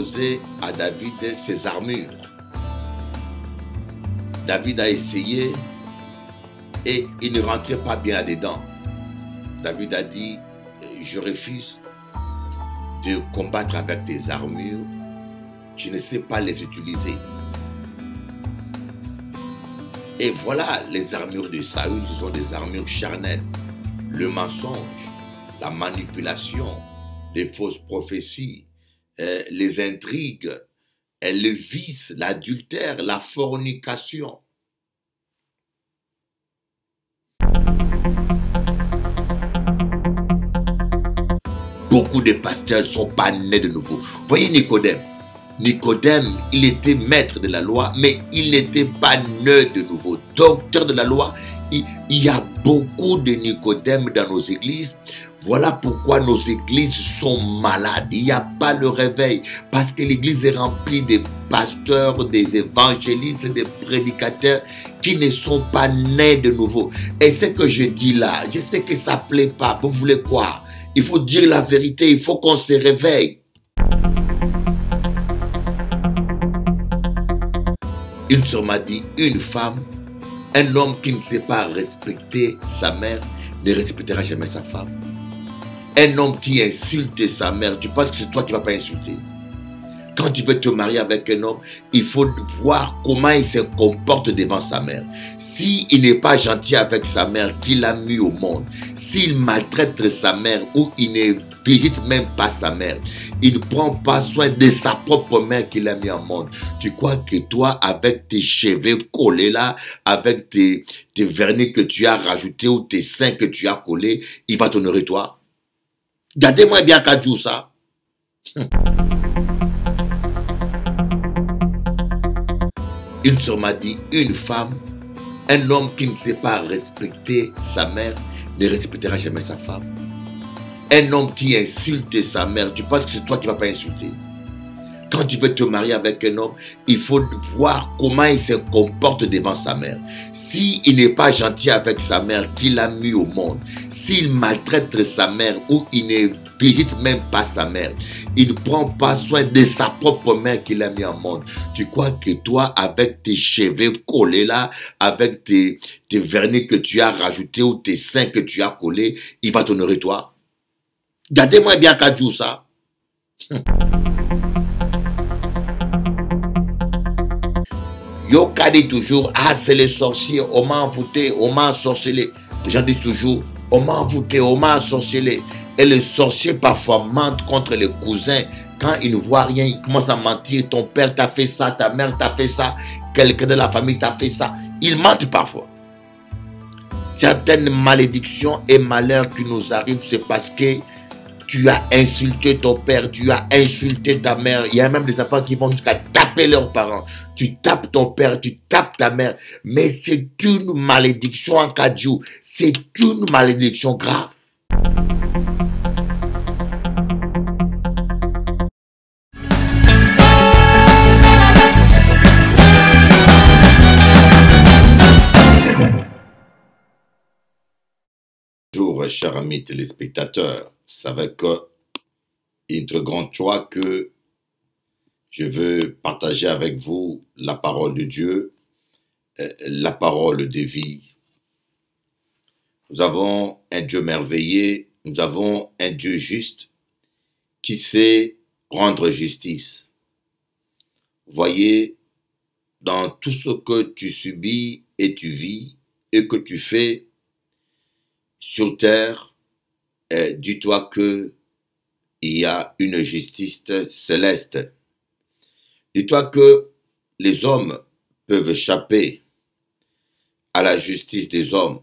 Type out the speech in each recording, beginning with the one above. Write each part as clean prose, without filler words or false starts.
proposé à David ses armures. David a essayé et il ne rentrait pas bien là-dedans. David a dit, je refuse de combattre avec tes armures, je ne sais pas les utiliser. Et voilà, les armures de Saül, ce sont des armures charnelles. Le mensonge, la manipulation, les fausses prophéties, les intrigues, le vice, l'adultère, la fornication. Beaucoup de pasteurs ne sont pas nés de nouveau. Voyez Nicodème. Nicodème, il était maître de la loi, mais il n'était pas né de nouveau. Docteur de la loi, il y a beaucoup de Nicodème dans nos églises. Voilà pourquoi nos églises sont malades. Il n'y a pas le réveil. Parce que l'église est remplie de pasteurs, des évangélistes, des prédicateurs qui ne sont pas nés de nouveau. Et ce que je dis là, je sais que ça ne plaît pas. Vous voulez quoi? Il faut dire la vérité. Il faut qu'on se réveille. Une sœur m'a dit, une femme, un homme qui ne sait pas respecter sa mère ne respectera jamais sa femme. Un homme qui insulte sa mère, tu penses que c'est toi qui ne vas pas insulter? Quand tu veux te marier avec un homme, il faut voir comment il se comporte devant sa mère. S'il n'est pas gentil avec sa mère qu'il a mis au monde, s'il maltraite sa mère ou il ne visite même pas sa mère, il ne prend pas soin de sa propre mère qu'il a mis au monde. Tu crois que toi, avec tes cheveux collés là, avec tes vernis que tu as rajoutés ou tes seins que tu as collés, il va t'honorer toi? Gardez-moi bien qu'à dire ça. Une sœur m'a dit, une femme, un homme qui ne sait pas respecter sa mère ne respectera jamais sa femme. Un homme qui insulte sa mère, tu penses que c'est toi qui ne vas pas insulter? Quand tu veux te marier avec un homme, il faut voir comment il se comporte devant sa mère. S'il n'est pas gentil avec sa mère qu'il a mis au monde, s'il maltraite sa mère ou il ne visite même pas sa mère, il ne prend pas soin de sa propre mère qu'il a mis au monde. Tu crois que toi, avec tes cheveux collés là, avec tes vernis que tu as rajoutés ou tes seins que tu as collés, il va t'honorer toi? Gardez-moi bien qu'à dire ça. Yoka dit toujours, ah c'est les sorciers, on m'a envoûté, on m'a ensorcelé. Les gens disent toujours, on m'a envoûté, on m'a ensorcelé. Et les sorciers parfois mentent contre les cousins. Quand ils ne voient rien, ils commencent à mentir. Ton père t'a fait ça, ta mère t'a fait ça, quelqu'un de la famille t'a fait ça. Ils mentent parfois. Certaines malédictions et malheurs qui nous arrivent, c'est parce que tu as insulté ton père, tu as insulté ta mère. Il y a même des enfants qui vont jusqu'à taper leurs parents. Tu tapes ton père, tu tapes ta mère. Mais c'est une malédiction en Kadjou. C'est une malédiction grave. Bonjour, chers amis téléspectateurs. C'est avec une très grande joie que je veux partager avec vous la parole de Dieu, la parole de vie. Nous avons un Dieu merveilleux, nous avons un Dieu juste qui sait rendre justice. Voyez, dans tout ce que tu subis et tu vis et que tu fais sur terre, dis-toi que il y a une justice céleste. Dis-toi que les hommes peuvent échapper à la justice des hommes.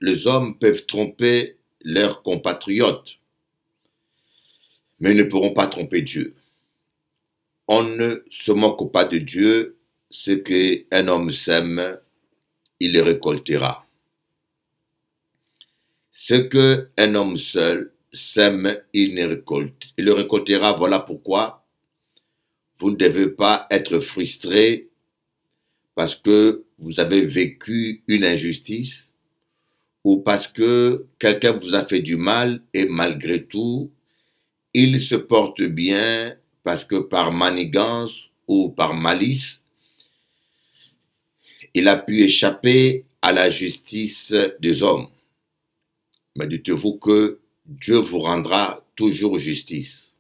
Les hommes peuvent tromper leurs compatriotes, mais ils ne pourront pas tromper Dieu. On ne se moque pas de Dieu. Ce qu'un homme sème, il le récoltera. Ce qu'un homme seul sème, il le récoltera. Voilà pourquoi vous ne devez pas être frustré parce que vous avez vécu une injustice ou parce que quelqu'un vous a fait du mal et malgré tout, il se porte bien parce que par manigance ou par malice, il a pu échapper à la justice des hommes. Mais dites-vous que Dieu vous rendra toujours justice.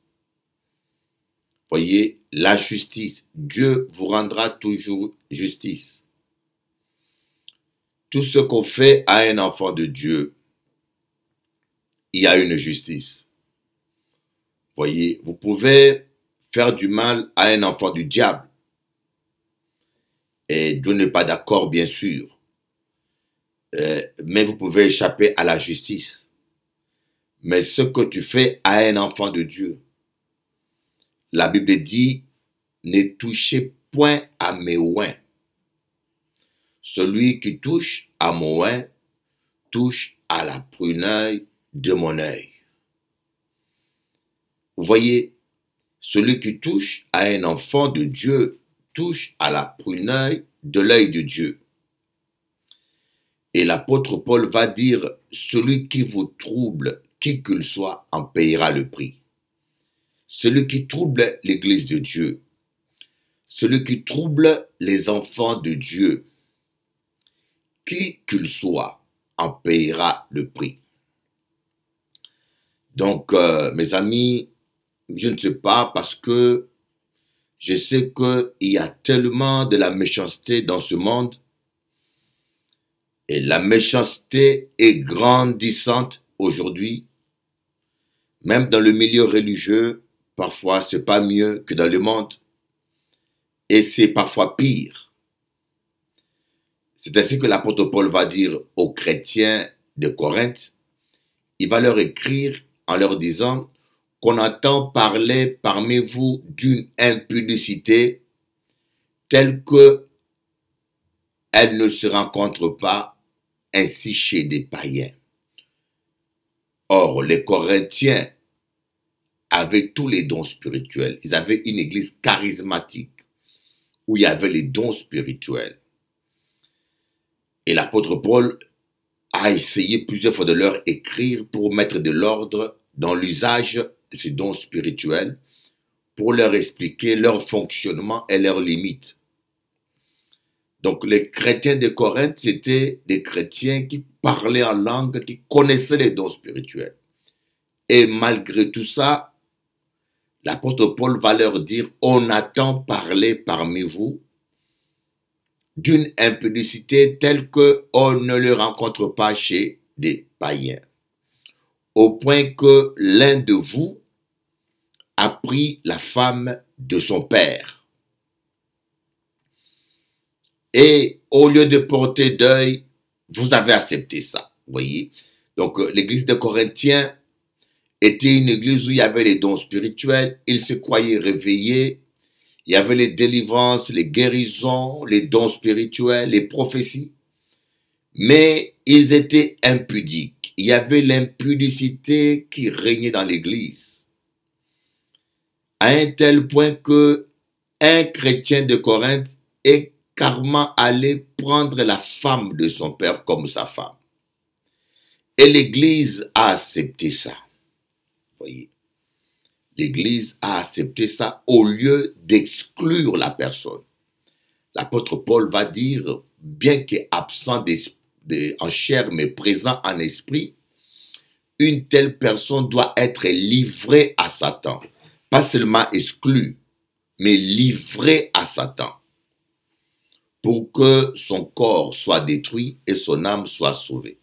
Voyez, la justice, Dieu vous rendra toujours justice. Tout ce qu'on fait à un enfant de Dieu, il y a une justice. Voyez, vous pouvez faire du mal à un enfant du diable. Et Dieu n'est pas d'accord, bien sûr. Mais vous pouvez échapper à la justice. Mais ce que tu fais à un enfant de Dieu, la Bible dit, ne touchez point à mes oins. Celui qui touche à mon oin, touche à la prunelle de mon œil. Vous voyez, celui qui touche à un enfant de Dieu, touche à la prunelle de l'œil de Dieu. Et l'apôtre Paul va dire, celui qui vous trouble, qui qu'il soit, en payera le prix. Celui qui trouble l'Église de Dieu, celui qui trouble les enfants de Dieu, qui qu'il soit, en payera le prix. Donc, mes amis, je ne sais pas, parce que je sais qu'il y a tellement de la méchanceté dans ce monde, et la méchanceté est grandissante aujourd'hui, même dans le milieu religieux, parfois c'est pas mieux que dans le monde, et c'est parfois pire. C'est ainsi que l'apôtre Paul va dire aux chrétiens de Corinthe, il va leur écrire en leur disant qu'on entend parler parmi vous d'une impudicité telle que elle ne se rencontre pas ainsi chez des païens. Or, les Corinthiens avaient tous les dons spirituels. Ils avaient une église charismatique où il y avait les dons spirituels. Et l'apôtre Paul a essayé plusieurs fois de leur écrire pour mettre de l'ordre dans l'usage de ces dons spirituels, pour leur expliquer leur fonctionnement et leurs limites. Donc les chrétiens de Corinthe, c'était des chrétiens qui parlaient en langue, qui connaissaient les dons spirituels. Et malgré tout ça, l'apôtre Paul va leur dire, on attend parler parmi vous d'une impudicité telle qu'on ne le rencontre pas chez des païens. Au point que l'un de vous a pris la femme de son père. Et au lieu de porter deuil, vous avez accepté ça. Vous voyez? Donc l'église de Corinthiens était une église où il y avait les dons spirituels, ils se croyaient réveillés, il y avait les délivrances, les guérisons, les dons spirituels, les prophéties, mais ils étaient impudiques. Il y avait l'impudicité qui régnait dans l'église, à un tel point que un chrétien de Corinthe est carrément allé prendre la femme de son père comme sa femme. Et l'église a accepté ça. Voyez, l'Église a accepté ça au lieu d'exclure la personne. L'apôtre Paul va dire, bien qu'absent en chair mais présent en esprit, une telle personne doit être livrée à Satan. Pas seulement exclue, mais livrée à Satan, pour que son corps soit détruit et son âme soit sauvée.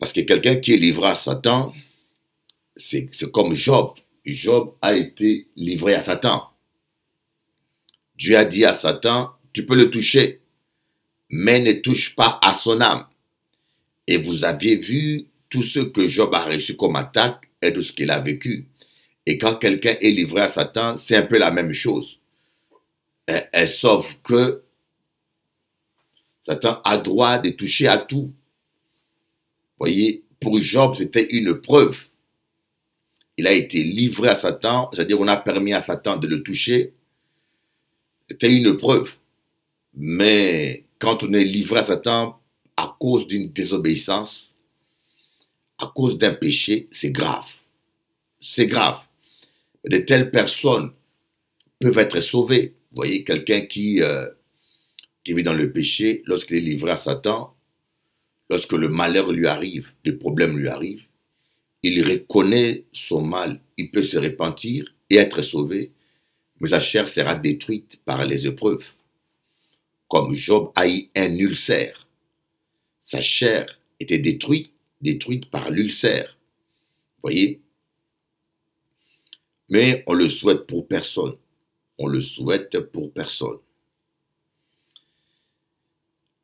Parce que quelqu'un qui est livré à Satan, c'est comme Job. Job a été livré à Satan. Dieu a dit à Satan, tu peux le toucher, mais ne touche pas à son âme. Et vous aviez vu tout ce que Job a reçu comme attaque et tout ce qu'il a vécu. Et quand quelqu'un est livré à Satan, c'est un peu la même chose. Sauf que Satan a droit de toucher à tout. Vous voyez, pour Job, c'était une preuve. Il a été livré à Satan, c'est-à-dire on a permis à Satan de le toucher. C'était une preuve. Mais quand on est livré à Satan à cause d'une désobéissance, à cause d'un péché, c'est grave. C'est grave. De telles personnes peuvent être sauvées. Vous voyez, quelqu'un qui vit dans le péché, lorsqu'il est livré à Satan, lorsque le malheur lui arrive, le problème lui arrive, il reconnaît son mal, il peut se repentir et être sauvé, mais sa chair sera détruite par les épreuves. Comme Job a eu un ulcère, sa chair était détruite par l'ulcère. Vous voyez? Mais on le souhaite pour personne. On le souhaite pour personne.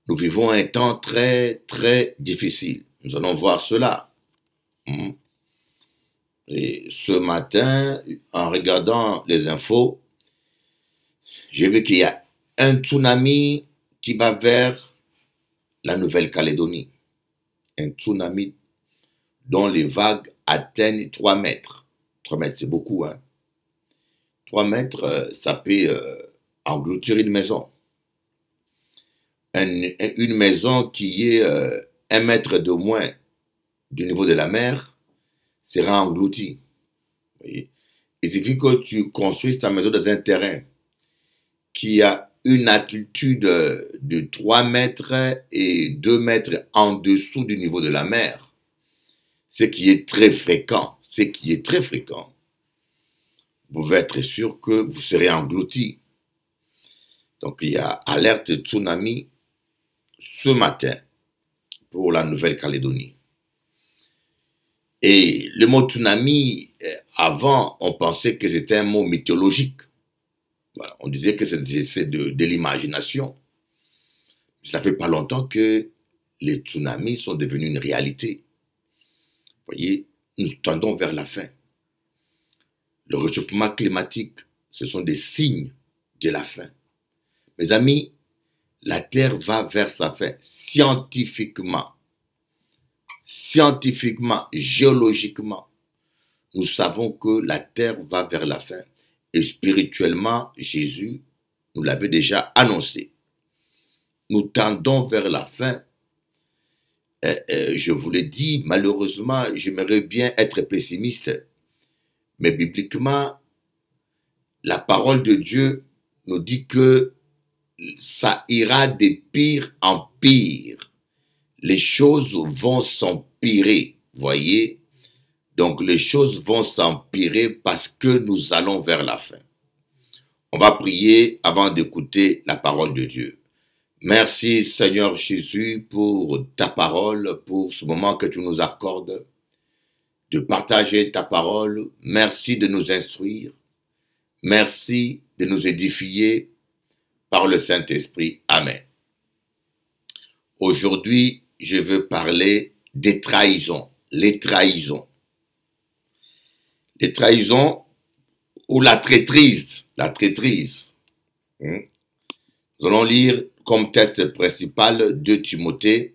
Nous vivons un temps très, très difficile. Nous allons voir cela. Et ce matin, en regardant les infos, j'ai vu qu'il y a un tsunami qui va vers la Nouvelle-Calédonie. Un tsunami dont les vagues atteignent 3 mètres. 3 mètres, c'est beaucoup, hein. 3 mètres, ça peut engloutir une maison. Une maison qui est 1 mètre de moins du niveau de la mer sera engloutie. Il suffit que tu construises ta maison dans un terrain qui a une altitude de 3 mètres et 2 mètres en dessous du niveau de la mer, ce qui est très fréquent, vous pouvez être sûr que vous serez englouti. Donc il y a alerte tsunami ce matin pour la Nouvelle-Calédonie. Et le mot tsunami, avant, on pensait que c'était un mot mythologique. Voilà, on disait que c'est de l'imagination. Ça fait pas longtemps que les tsunamis sont devenus une réalité. Vous voyez, nous tendons vers la fin. Le réchauffement climatique, ce sont des signes de la fin. Mes amis, la Terre va vers sa fin scientifiquement, géologiquement. Nous savons que la Terre va vers la fin. Et spirituellement, Jésus nous l'avait déjà annoncé. Nous tendons vers la fin. Je vous l'ai dit, malheureusement, j'aimerais bien être pessimiste. Mais bibliquement, la parole de Dieu nous dit que ça ira de pire en pire. Les choses vont s'empirer, voyez. Donc les choses vont s'empirer parce que nous allons vers la fin. On va prier avant d'écouter la parole de Dieu. Merci Seigneur Jésus pour ta parole, pour ce moment que tu nous accordes de partager ta parole. Merci de nous instruire. Merci de nous édifier par le Saint-Esprit. Amen. Aujourd'hui, je veux parler des trahisons, les trahisons. Les trahisons ou la traîtrise, Nous allons lire comme texte principal 2 Timothée,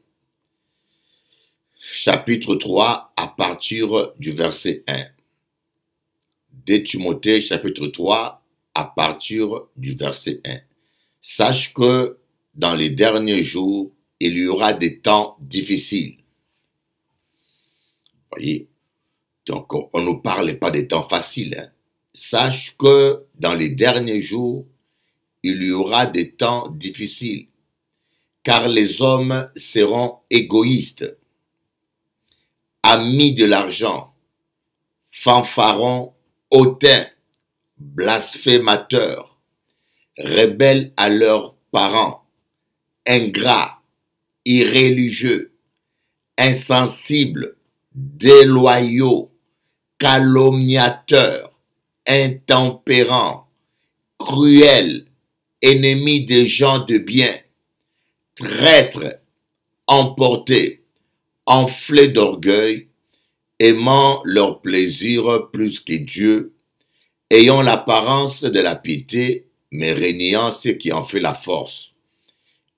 chapitre 3, à partir du verset 1. 2 Timothée, chapitre 3, à partir du verset 1. Sache que dans les derniers jours, il y aura des temps difficiles. Voyez, donc on ne parle pas des temps faciles. Hein. Sache que dans les derniers jours, il y aura des temps difficiles, car les hommes seront égoïstes, amis de l'argent, fanfarons, hautains, blasphémateurs, rebelles à leurs parents, ingrats, irréligieux, insensibles, déloyaux, calomniateurs, intempérants, cruels, ennemis des gens de bien, traîtres, emportés, enflés d'orgueil, aimant leur plaisir plus que Dieu, ayant l'apparence de la piété, mais reniant ce qui en fait la force.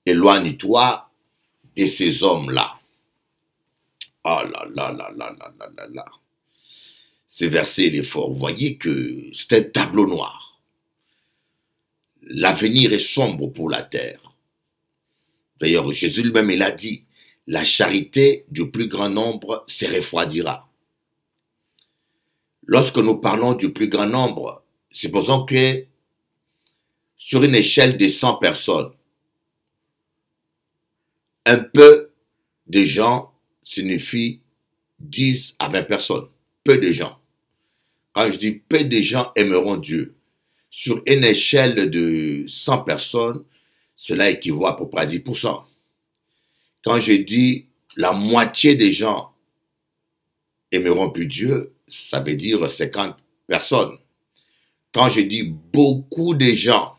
Éloigne-toi de ces hommes-là. Oh là là là là là là là là. Ce verset, il est fort. Vous voyez que c'est un tableau noir. L'avenir est sombre pour la terre. D'ailleurs, Jésus lui-même, il a dit, la charité du plus grand nombre se refroidira. Lorsque nous parlons du plus grand nombre, supposons que sur une échelle de 100 personnes, un peu de gens signifie 10 à 20 personnes. Peu de gens. Quand je dis peu de gens aimeront Dieu, sur une échelle de 100 personnes, cela équivaut à peu près à 10%. Quand je dis la moitié des gens aimeront plus Dieu, ça veut dire 50 personnes. Quand je dis beaucoup de gens,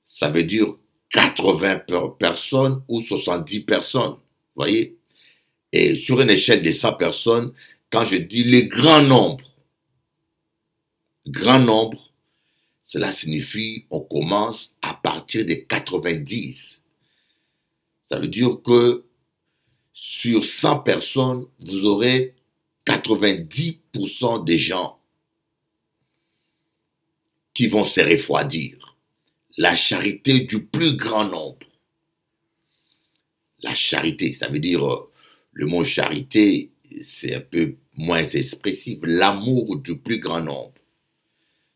ça veut dire 80 personnes ou 70 personnes. Vous voyez? Et sur une échelle de 100 personnes, quand je dis les grands nombres, cela signifie on commence à partir de 90. Ça veut dire que sur 100 personnes, vous aurez 90% des gens qui vont se refroidir. La charité du plus grand nombre. La charité, ça veut dire, le mot charité, c'est un peu moins expressif. L'amour du plus grand nombre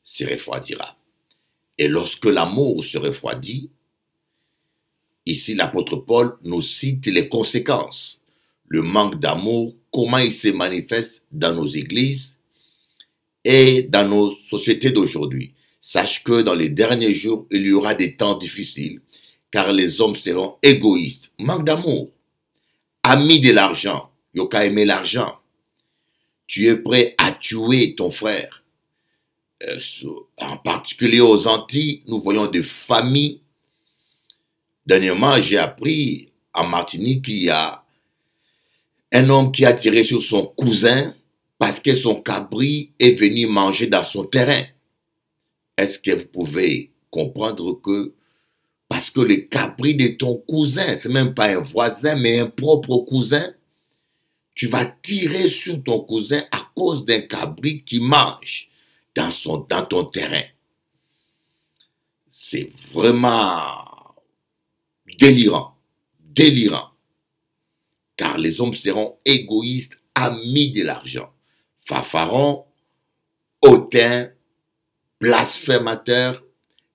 se refroidira. Et lorsque l'amour se refroidit, ici l'apôtre Paul nous cite les conséquences. Le manque d'amour, comment il se manifeste dans nos églises et dans nos sociétés d'aujourd'hui. Sache que dans les derniers jours, il y aura des temps difficiles, car les hommes seront égoïstes. Manque d'amour. Amis de l'argent. Yoka aimer l'argent. Tu es prêt à tuer ton frère. En particulier aux Antilles, nous voyons des familles. Dernièrement, j'ai appris en Martinique qu'il y a un homme qui a tiré sur son cousin parce que son cabri est venu manger dans son terrain. Est-ce que vous pouvez comprendre que parce que le cabri de ton cousin, c'est même pas un voisin, mais un propre cousin, tu vas tirer sur ton cousin à cause d'un cabri qui mange dans ton terrain. C'est vraiment délirant. Car les hommes seront égoïstes, amis de l'argent, fanfarons, hautains, blasphémateurs,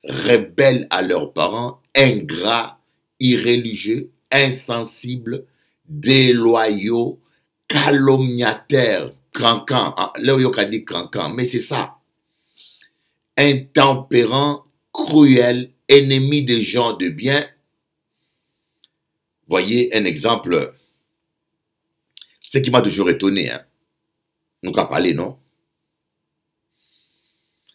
rebelles à leurs parents, ingrats, irréligieux, insensibles, déloyaux, calomniateurs, craquants. Là où il y a dit craquants, mais c'est ça. Intempérants, cruels, ennemis des gens de bien. Voyez un exemple. Ce qui m'a toujours étonné, hein. Nous qu'à parler, non?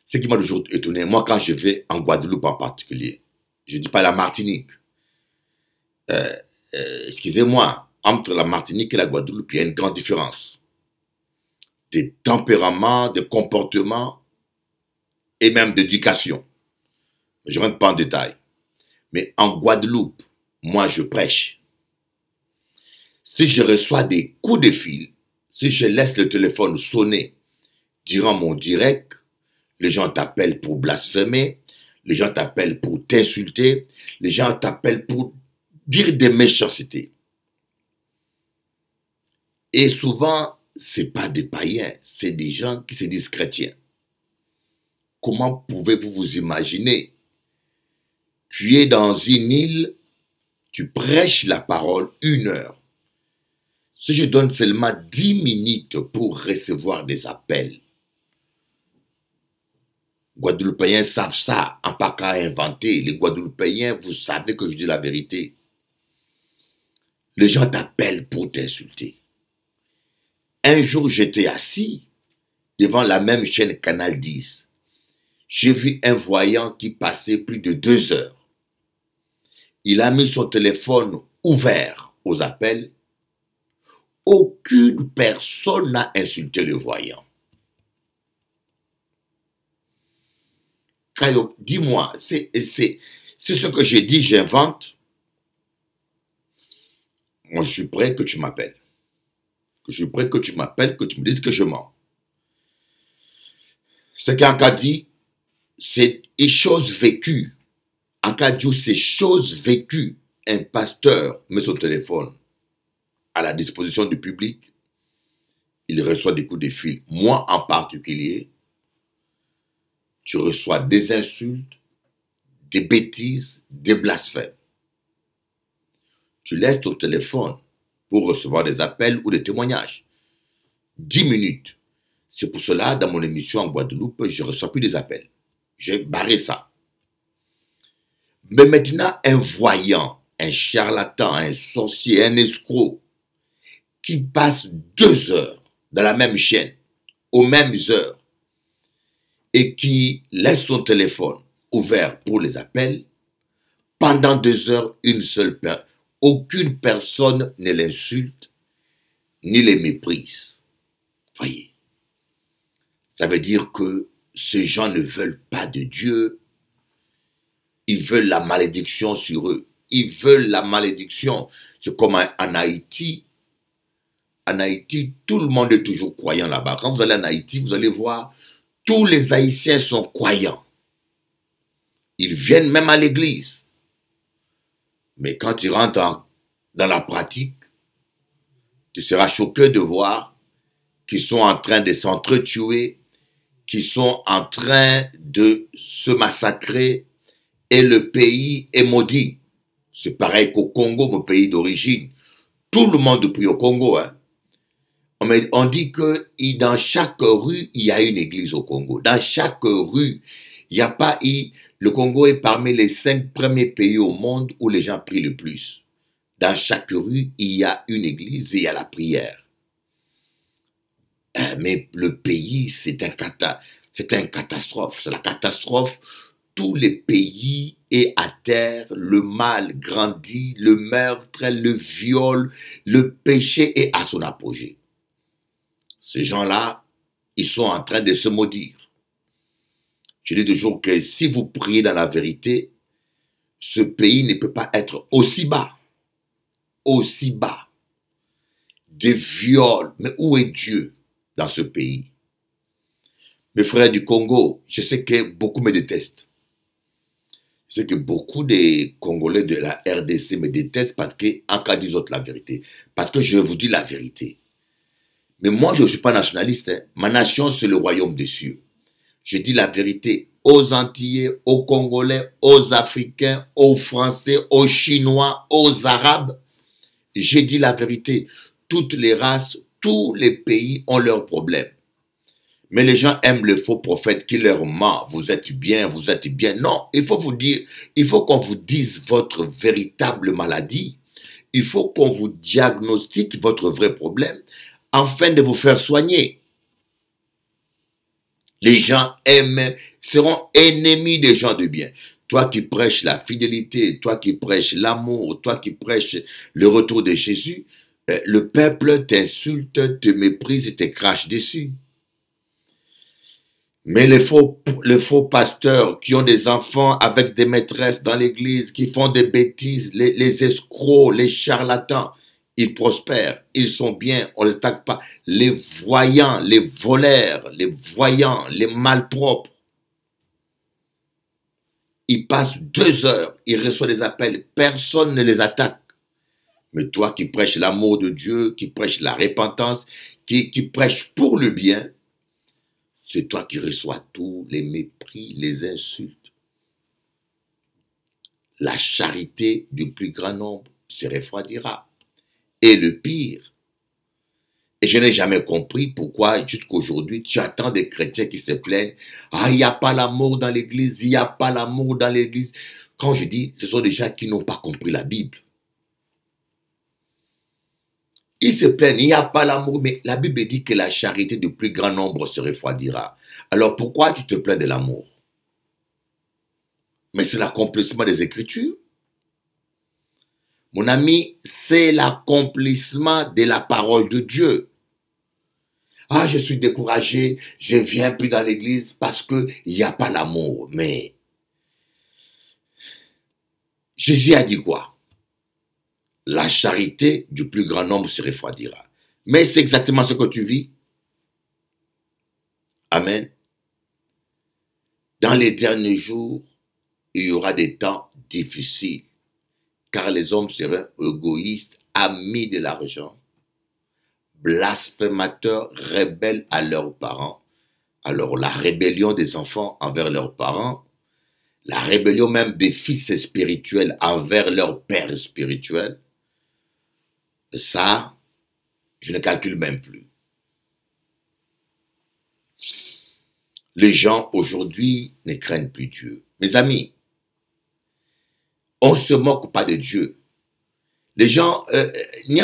Ce qui m'a toujours étonné, moi quand je vais en Guadeloupe en particulier, je ne dis pas la Martinique, excusez-moi, entre la Martinique et la Guadeloupe, il y a une grande différence. De tempérament, de comportement et même d'éducation. Je ne rentre pas en détail. Mais en Guadeloupe, moi je prêche. Si je reçois des coups de fil, si je laisse le téléphone sonner durant mon direct, les gens t'appellent pour blasphémer, les gens t'appellent pour t'insulter, les gens t'appellent pour dire des méchancetés. Et souvent, ce n'est pas des païens, c'est des gens qui se disent chrétiens. Comment pouvez-vous vous imaginer? Tu es dans une île, tu prêches la parole 1 heure. Si je donne seulement 10 minutes pour recevoir des appels, Guadeloupéens savent ça, en pas qu'à inventer. Les Guadeloupéens, vous savez que je dis la vérité. Les gens t'appellent pour t'insulter. Un jour, j'étais assis devant la même chaîne Canal 10. J'ai vu un voyant qui passait plus de 2 heures. Il a mis son téléphone ouvert aux appels. Aucune personne n'a insulté le voyant. Dis-moi, c'est ce que j'ai dit, j'invente. Moi, je suis prêt que tu m'appelles. Je suis prêt que tu m'appelles, que tu me dises que je mens. Ce qu'un cas dit, c'est une chose vécue. En cas de c'est chose vécue. Un pasteur met son téléphone à la disposition du public il reçoit des coups de fil. Moi en particulier, tu reçois des insultes, des bêtises, des blasphèmes. Tu laisses ton téléphone pour recevoir des appels ou des témoignages. 10 minutes. C'est pour cela, dans mon émission en Guadeloupe, je ne reçois plus des appels. J'ai barré ça. Mais maintenant, un voyant, un charlatan, un sorcier, un escroc, qui passe 2 heures dans la même chaîne, aux mêmes heures, et qui laisse son téléphone ouvert pour les appels, pendant 2 heures, aucune personne ne l'insulte, ni les méprise. Voyez. Ça veut dire que ces gens ne veulent pas de Dieu. Ils veulent la malédiction sur eux. Ils veulent la malédiction. C'est comme en Haïti. En Haïti, tout le monde est toujours croyant là-bas. Quand vous allez en Haïti, vous allez voir, tous les Haïtiens sont croyants. Ils viennent même à l'église. Mais quand tu rentres dans la pratique, tu seras choqué de voir qu'ils sont en train de s'entretuer, qu'ils sont en train de se massacrer, et le pays est maudit. C'est pareil qu'au Congo, mon pays d'origine. Tout le monde prie au Congo. Hein. On dit que dans chaque rue, il y a une église au Congo. Dans chaque rue, il n'y a pas... Le Congo est parmi les 5 premiers pays au monde où les gens prient le plus. Dans chaque rue, il y a une église et il y a la prière. Mais le pays, c'est une catastrophe. C'est la catastrophe. Tous les pays est à terre, le mal grandit, le meurtre, le viol, le péché est à son apogée. Ces gens-là, ils sont en train de se maudire. Je dis toujours que si vous priez dans la vérité, ce pays ne peut pas être aussi bas. Aussi bas. Des viols. Mais où est Dieu dans ce pays? Mes frères du Congo, je sais que beaucoup me détestent. Je sais que beaucoup des Congolais de la RDC me détestent parce qu'en cas disent la vérité. Parce que je vous dis la vérité. Mais moi, je ne suis pas nationaliste. Hein. Ma nation, c'est le royaume des cieux. Je dis la vérité aux Antillais, aux Congolais, aux Africains, aux Français, aux Chinois, aux Arabes. J'ai dit la vérité. Toutes les races, tous les pays ont leurs problèmes. Mais les gens aiment le faux prophète qui leur ment. Vous êtes bien, vous êtes bien. Non, il faut qu'on vous dise votre véritable maladie. Il faut qu'on vous diagnostique votre vrai problème afin de vous faire soigner. Les gens seront ennemis des gens de bien. Toi qui prêches la fidélité, toi qui prêches l'amour, toi qui prêches le retour de Jésus, le peuple t'insulte, te méprise et te crache dessus. Mais les faux pasteurs qui ont des enfants avec des maîtresses dans l'église, qui font des bêtises, les escrocs, les charlatans, ils prospèrent, ils sont bien, on ne les attaque pas. Les voyants, les voleurs, les voyants, les malpropres, ils passent 2 heures, ils reçoivent des appels, personne ne les attaque. Mais toi qui prêches l'amour de Dieu, qui prêches la repentance, qui prêches pour le bien, c'est toi qui reçois tous les mépris, les insultes. La charité du plus grand nombre se refroidira. Et le pire, et je n'ai jamais compris pourquoi jusqu'aujourd'hui tu attends des chrétiens qui se plaignent. Ah, il n'y a pas l'amour dans l'église, il n'y a pas l'amour dans l'église. Quand je dis, ce sont des gens qui n'ont pas compris la Bible. Ils se plaignent, il n'y a pas l'amour, mais la Bible dit que la charité du plus grand nombre se refroidira. Alors pourquoi tu te plains de l'amour? Mais c'est l'accomplissement des Écritures. Mon ami, c'est l'accomplissement de la parole de Dieu. Ah, je suis découragé, je ne viens plus dans l'église parce qu'il n'y a pas l'amour. Mais Jésus a dit quoi? La charité du plus grand nombre se refroidira. Mais c'est exactement ce que tu vis. Amen. Dans les derniers jours, il y aura des temps difficiles, car les hommes seront égoïstes, amis de l'argent, blasphémateurs, rebelles à leurs parents. Alors la rébellion des enfants envers leurs parents, la rébellion même des fils spirituels envers leur père spirituel, ça, je ne calcule même plus. Les gens aujourd'hui ne craignent plus Dieu. Mes amis, on ne se moque pas de Dieu. Les gens, les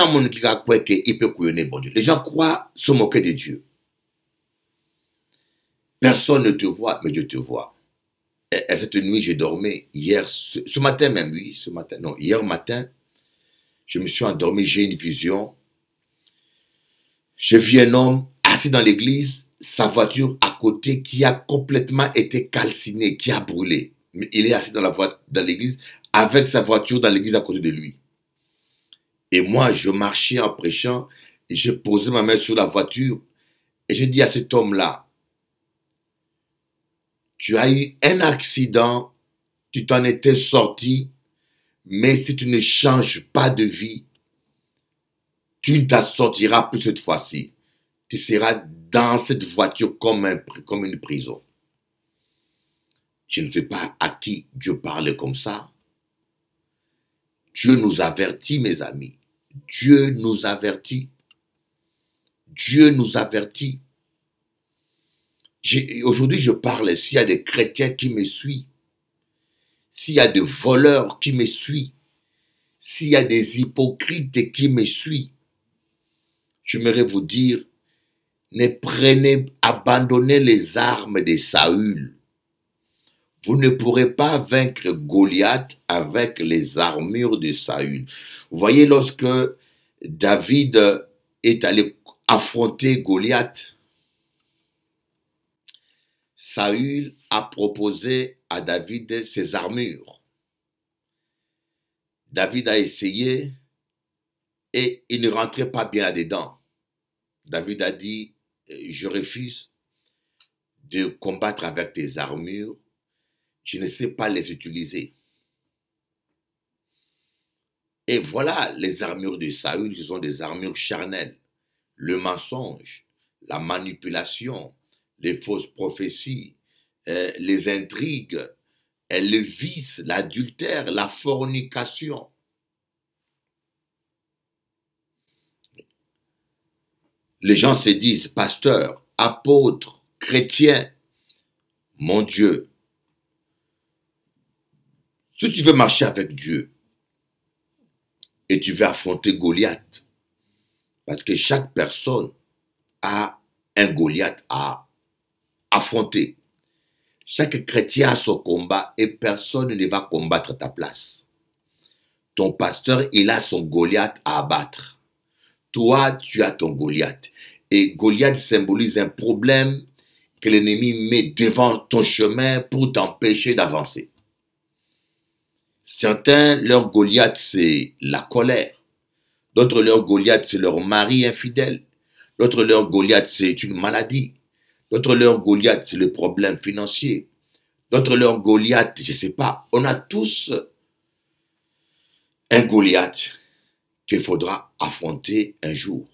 gens croient se moquer de Dieu. Personne ne te voit, mais Dieu te voit. Et cette nuit, j'ai dormi hier, ce matin même, oui, ce matin, non, hier matin, je me suis endormi, j'ai une vision. J'ai vu un homme assis dans l'église, sa voiture à côté qui a complètement été calcinée, qui a brûlé. Mais il est assis dans l'église avec sa voiture dans l'église à côté de lui. Et moi, je marchais en prêchant et j'ai posé ma main sur la voiture et j'ai dit à cet homme-là, tu as eu un accident, tu t'en étais sorti, mais si tu ne changes pas de vie, tu ne t'en sortiras plus cette fois-ci. Tu seras dans cette voiture comme une prison. Je ne sais pas à qui Dieu parle comme ça. Dieu nous avertit, mes amis. Dieu nous avertit. Dieu nous avertit. Aujourd'hui, je parle, s'il y a des chrétiens qui me suivent, s'il y a des voleurs qui me suivent, s'il y a des hypocrites qui me suivent, j'aimerais vous dire, abandonnez les armes de Saül. Vous ne pourrez pas vaincre Goliath avec les armures de Saül. Vous voyez, lorsque David est allé affronter Goliath, Saül a proposé à David ses armures. David a essayé et il ne rentrait pas bien là-dedans. David a dit, je refuse de combattre avec tes armures, je ne sais pas les utiliser. Et voilà, les armures de Saül, ce sont des armures charnelles. Le mensonge, la manipulation, les fausses prophéties, les intrigues, le vice, l'adultère, la fornication. Les gens se disent, pasteur, apôtre, chrétien, mon Dieu, si tu veux marcher avec Dieu et tu veux affronter Goliath, parce que chaque personne a un Goliath à affronter. Chaque chrétien a son combat et personne ne va combattre à ta place. Ton pasteur, il a son Goliath à abattre. Toi, tu as ton Goliath. Et Goliath symbolise un problème que l'ennemi met devant ton chemin pour t'empêcher d'avancer. Certains, leur Goliath, c'est la colère. D'autres, leur Goliath, c'est leur mari infidèle. D'autres, leur Goliath, c'est une maladie. D'autres, leur Goliath, c'est le problème financier. D'autres, leur Goliath, je ne sais pas. On a tous un Goliath qu'il faudra affronter un jour.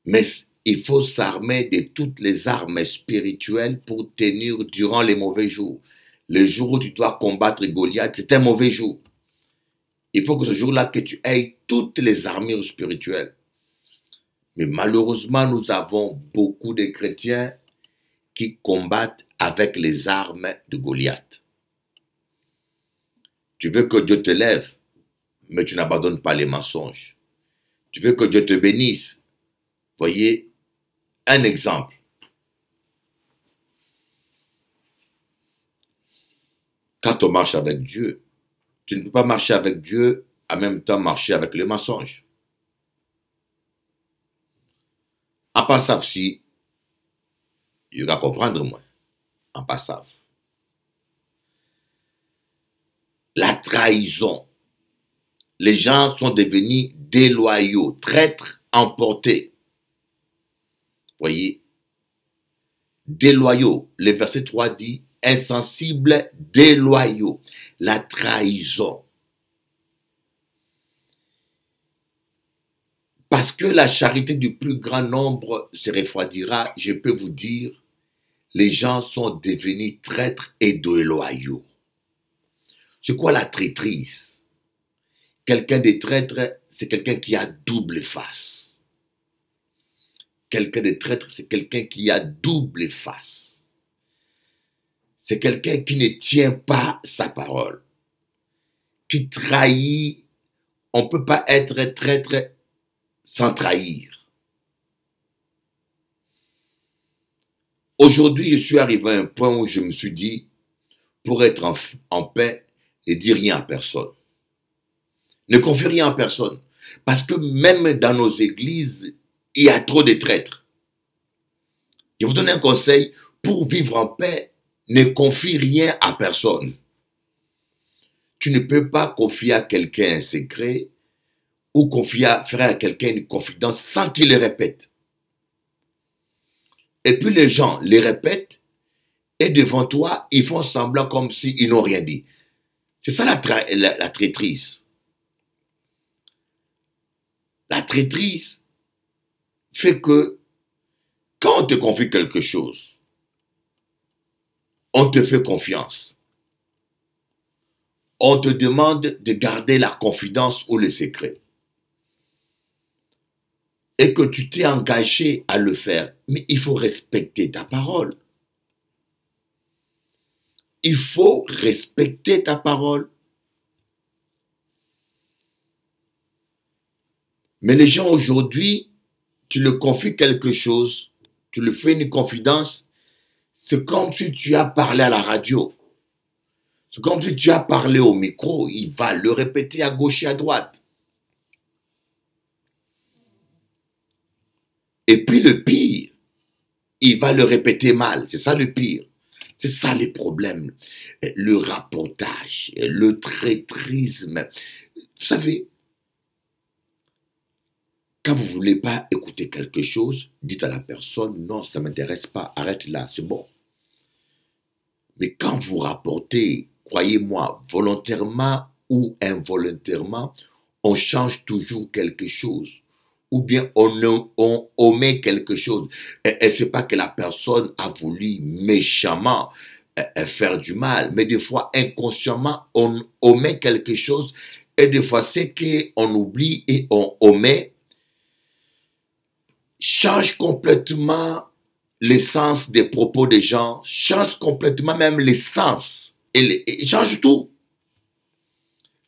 Mais il faut s'armer de toutes les armes spirituelles pour tenir durant les mauvais jours. Le jour où tu dois combattre Goliath, c'est un mauvais jour. Il faut que ce jour-là, que tu aies toutes les armures spirituelles. Mais malheureusement, nous avons beaucoup de chrétiens qui combattent avec les armes de Goliath. Tu veux que Dieu te lève, mais tu n'abandonnes pas les mensonges. Tu veux que Dieu te bénisse. Voyez, un exemple. Quand on marche avec Dieu, tu ne peux pas marcher avec Dieu en même temps marcher avec les mensonges. En passant, si, il va comprendre moi. En passant. La trahison. Les gens sont devenus déloyaux, traîtres, emportés. Voyez, déloyaux. Le verset 3 dit, insensibles, déloyaux. La trahison. Parce Lorsque la charité du plus grand nombre se refroidira, je peux vous dire, les gens sont devenus traîtres et déloyaux. C'est quoi la traîtrise? Quelqu'un de traître, c'est quelqu'un qui a double face. Quelqu'un de traître, c'est quelqu'un qui a double face. C'est quelqu'un qui ne tient pas sa parole, qui trahit. On ne peut pas être traître sans trahir. Aujourd'hui, je suis arrivé à un point où je me suis dit, pour être en paix, ne dis rien à personne. Ne confie rien à personne. Parce que même dans nos églises, il y a trop de traîtres. Je vous donne un conseil, pour vivre en paix, ne confie rien à personne. Tu ne peux pas confier à quelqu'un un secret ou faire à quelqu'un une confidence sans qu'il le répète. Et puis les gens les répètent et devant toi, ils font semblant comme s'ils n'ont rien dit. C'est ça la traîtrise. La traîtrise fait que quand on te confie quelque chose, on te fait confiance. On te demande de garder la confidence ou le secret. Et que tu t'es engagé à le faire. Mais il faut respecter ta parole. Il faut respecter ta parole. Mais les gens aujourd'hui, tu leur confies quelque chose, tu lui fais une confidence, c'est comme si tu as parlé à la radio. C'est comme si tu as parlé au micro, il va le répéter à gauche et à droite. Et puis le pire, il va le répéter mal. C'est ça le pire. C'est ça le problème. Le rapportage, le traîtrisme. Vous savez, quand vous ne voulez pas écouter quelque chose, dites à la personne, non, ça ne m'intéresse pas, arrête là, c'est bon. Mais quand vous rapportez, croyez-moi, volontairement ou involontairement, on change toujours quelque chose. Ou bien on omet quelque chose. Et ce n'est pas que la personne a voulu méchamment faire du mal, mais des fois, inconsciemment, on omet quelque chose. Et des fois, c'est qu'on oublie et on omet change complètement l'essence des propos des gens, change complètement même l'essence, et change tout.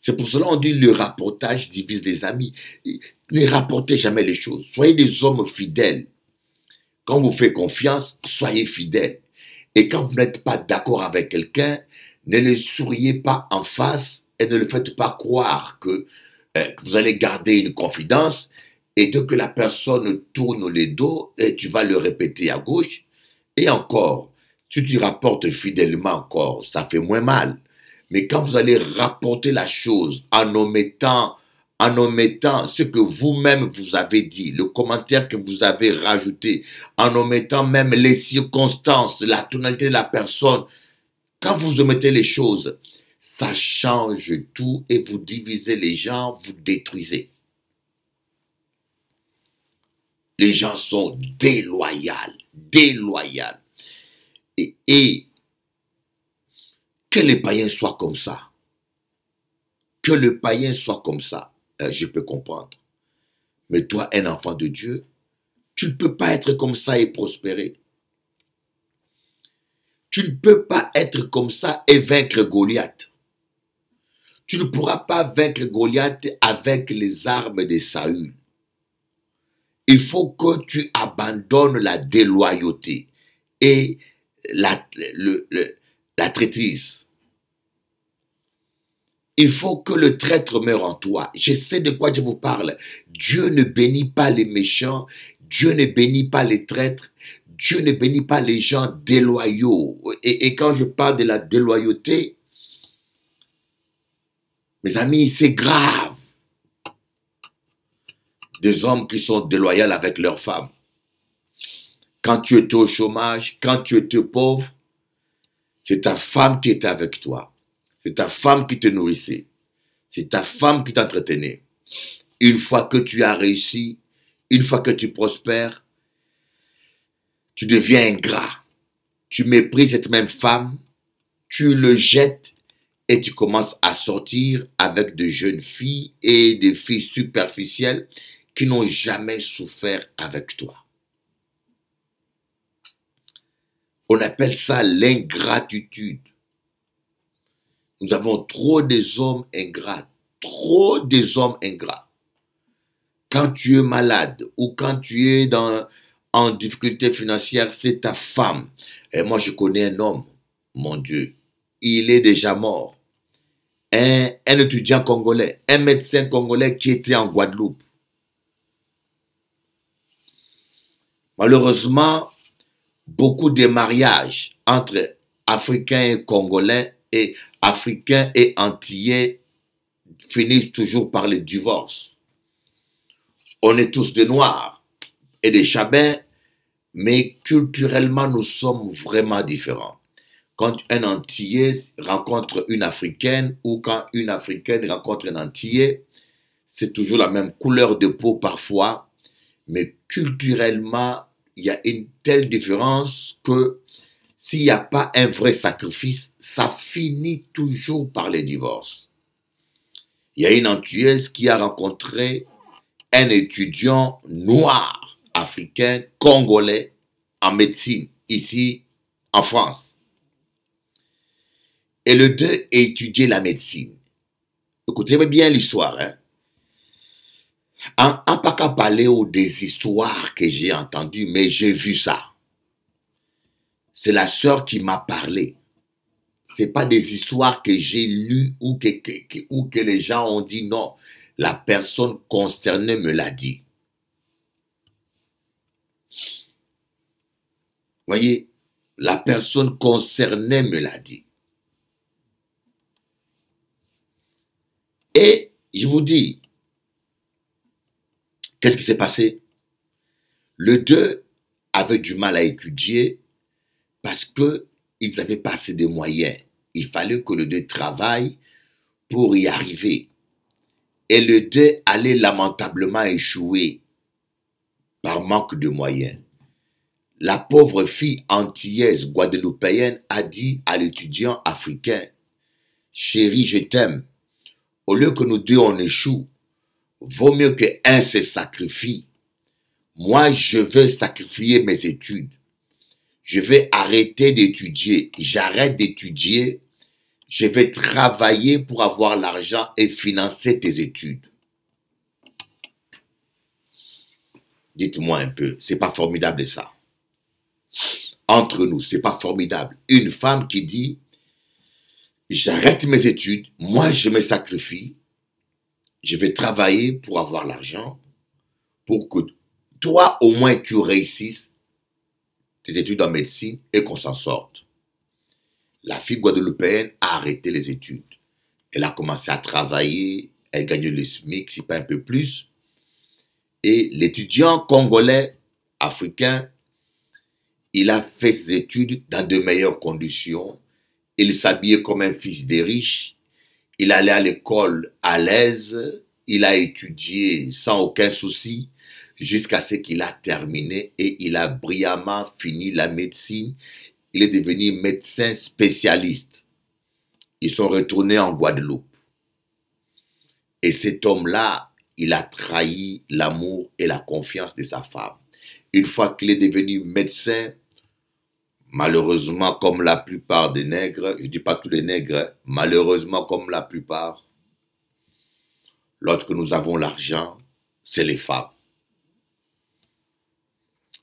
C'est pour cela qu'on dit le rapportage divise les amis. Ne rapportez jamais les choses. Soyez des hommes fidèles. Quand on vous fait confiance, soyez fidèles. Et quand vous n'êtes pas d'accord avec quelqu'un, ne le souriez pas en face et ne le faites pas croire que vous allez garder une confidence. Et dès que la personne tourne les dos, et tu vas le répéter à gauche. Et encore, si tu rapportes fidèlement encore, ça fait moins mal. Mais quand vous allez rapporter la chose en omettant ce que vous-même vous avez dit, le commentaire que vous avez rajouté, en omettant même les circonstances, la tonalité de la personne, quand vous omettez les choses, ça change tout et vous divisez les gens, vous détruisez. Les gens sont déloyaux. Et que les païens soient comme ça. Que le païen soit comme ça, je peux comprendre. Mais toi, un enfant de Dieu, tu ne peux pas être comme ça et prospérer. Tu ne peux pas être comme ça et vaincre Goliath. Tu ne pourras pas vaincre Goliath avec les armes de Saül. Il faut que tu abandonnes la déloyauté et la traîtrise. Il faut que le traître meure en toi. Je sais de quoi je vous parle. Dieu ne bénit pas les méchants. Dieu ne bénit pas les traîtres. Dieu ne bénit pas les gens déloyaux. Et quand je parle de la déloyauté, mes amis, c'est grave. Des hommes qui sont déloyaux avec leurs femmes. Quand tu étais au chômage, quand tu étais pauvre, c'est ta femme qui était avec toi. C'est ta femme qui te nourrissait. C'est ta femme qui t'entretenait. Une fois que tu as réussi, Une fois que tu prospères, tu deviens ingrat. Tu méprises cette même femme, tu le jettes et tu commences à sortir avec de jeunes filles et des filles superficielles qui n'ont jamais souffert avec toi. On appelle ça l'ingratitude. Nous avons trop des hommes ingrats, trop des hommes ingrats. Quand tu es malade ou quand tu es en difficulté financière, c'est ta femme. Et moi, je connais un homme, mon Dieu, il est déjà mort. Un étudiant congolais, un médecin congolais qui était en Guadeloupe. Malheureusement, beaucoup de mariages entre Africains et Congolais et Africains et Antillais finissent toujours par le divorce. On est tous des Noirs et des Chabins, mais culturellement, nous sommes vraiment différents. Quand un Antillais rencontre une Africaine ou quand une Africaine rencontre un Antillais, c'est toujours la même couleur de peau parfois, mais culturellement, il y a une telle différence que s'il n'y a pas un vrai sacrifice, ça finit toujours par les divorces. Il y a une Antillaise qui a rencontré un étudiant noir, africain, congolais, en médecine, ici en France. Et les deux étudiaient la médecine. Écoutez bien l'histoire. En pas qu'à parler des histoires que j'ai entendues, mais j'ai vu ça. C'est la sœur qui m'a parlé. Ce n'est pas des histoires que j'ai lues ou que les gens ont dit non. La personne concernée me l'a dit. Voyez, la personne concernée me l'a dit. Et je vous dis, qu'est-ce qui s'est passé? Les deux avaient du mal à étudier parce qu'ils n'avaient pas assez de moyens. Il fallait que les deux travaillent pour y arriver. Et les deux allaient lamentablement échouer par manque de moyens. La pauvre fille antillaise guadeloupéenne a dit à l'étudiant africain, « Chérie, je t'aime. Au lieu que nous deux on échoue, vaut mieux qu'un se sacrifie. Moi, je vais sacrifier mes études. Je vais arrêter d'étudier. J'arrête d'étudier. Je vais travailler pour avoir l'argent et financer tes études. » Dites-moi un peu, c'est pas formidable ça? Entre nous, c'est pas formidable? Une femme qui dit, j'arrête mes études, moi je me sacrifie, je vais travailler pour avoir l'argent, pour que toi au moins tu réussisses tes études en médecine et qu'on s'en sorte. La fille guadeloupéenne a arrêté les études. Elle a commencé à travailler, elle gagne le SMIC, si pas un peu plus. Et l'étudiant congolais, africain, il a fait ses études dans de meilleures conditions. Il s'habillait comme un fils des riches. Il allait à l'école à l'aise. Il a étudié sans aucun souci jusqu'à ce qu'il a terminé et il a brillamment fini la médecine. Il est devenu médecin spécialiste. Ils sont retournés en Guadeloupe. Et cet homme-là, il a trahi l'amour et la confiance de sa femme. Une fois qu'il est devenu médecin, malheureusement, comme la plupart des nègres, je ne dis pas tous les nègres, malheureusement, comme la plupart, lorsque nous avons l'argent, c'est les femmes.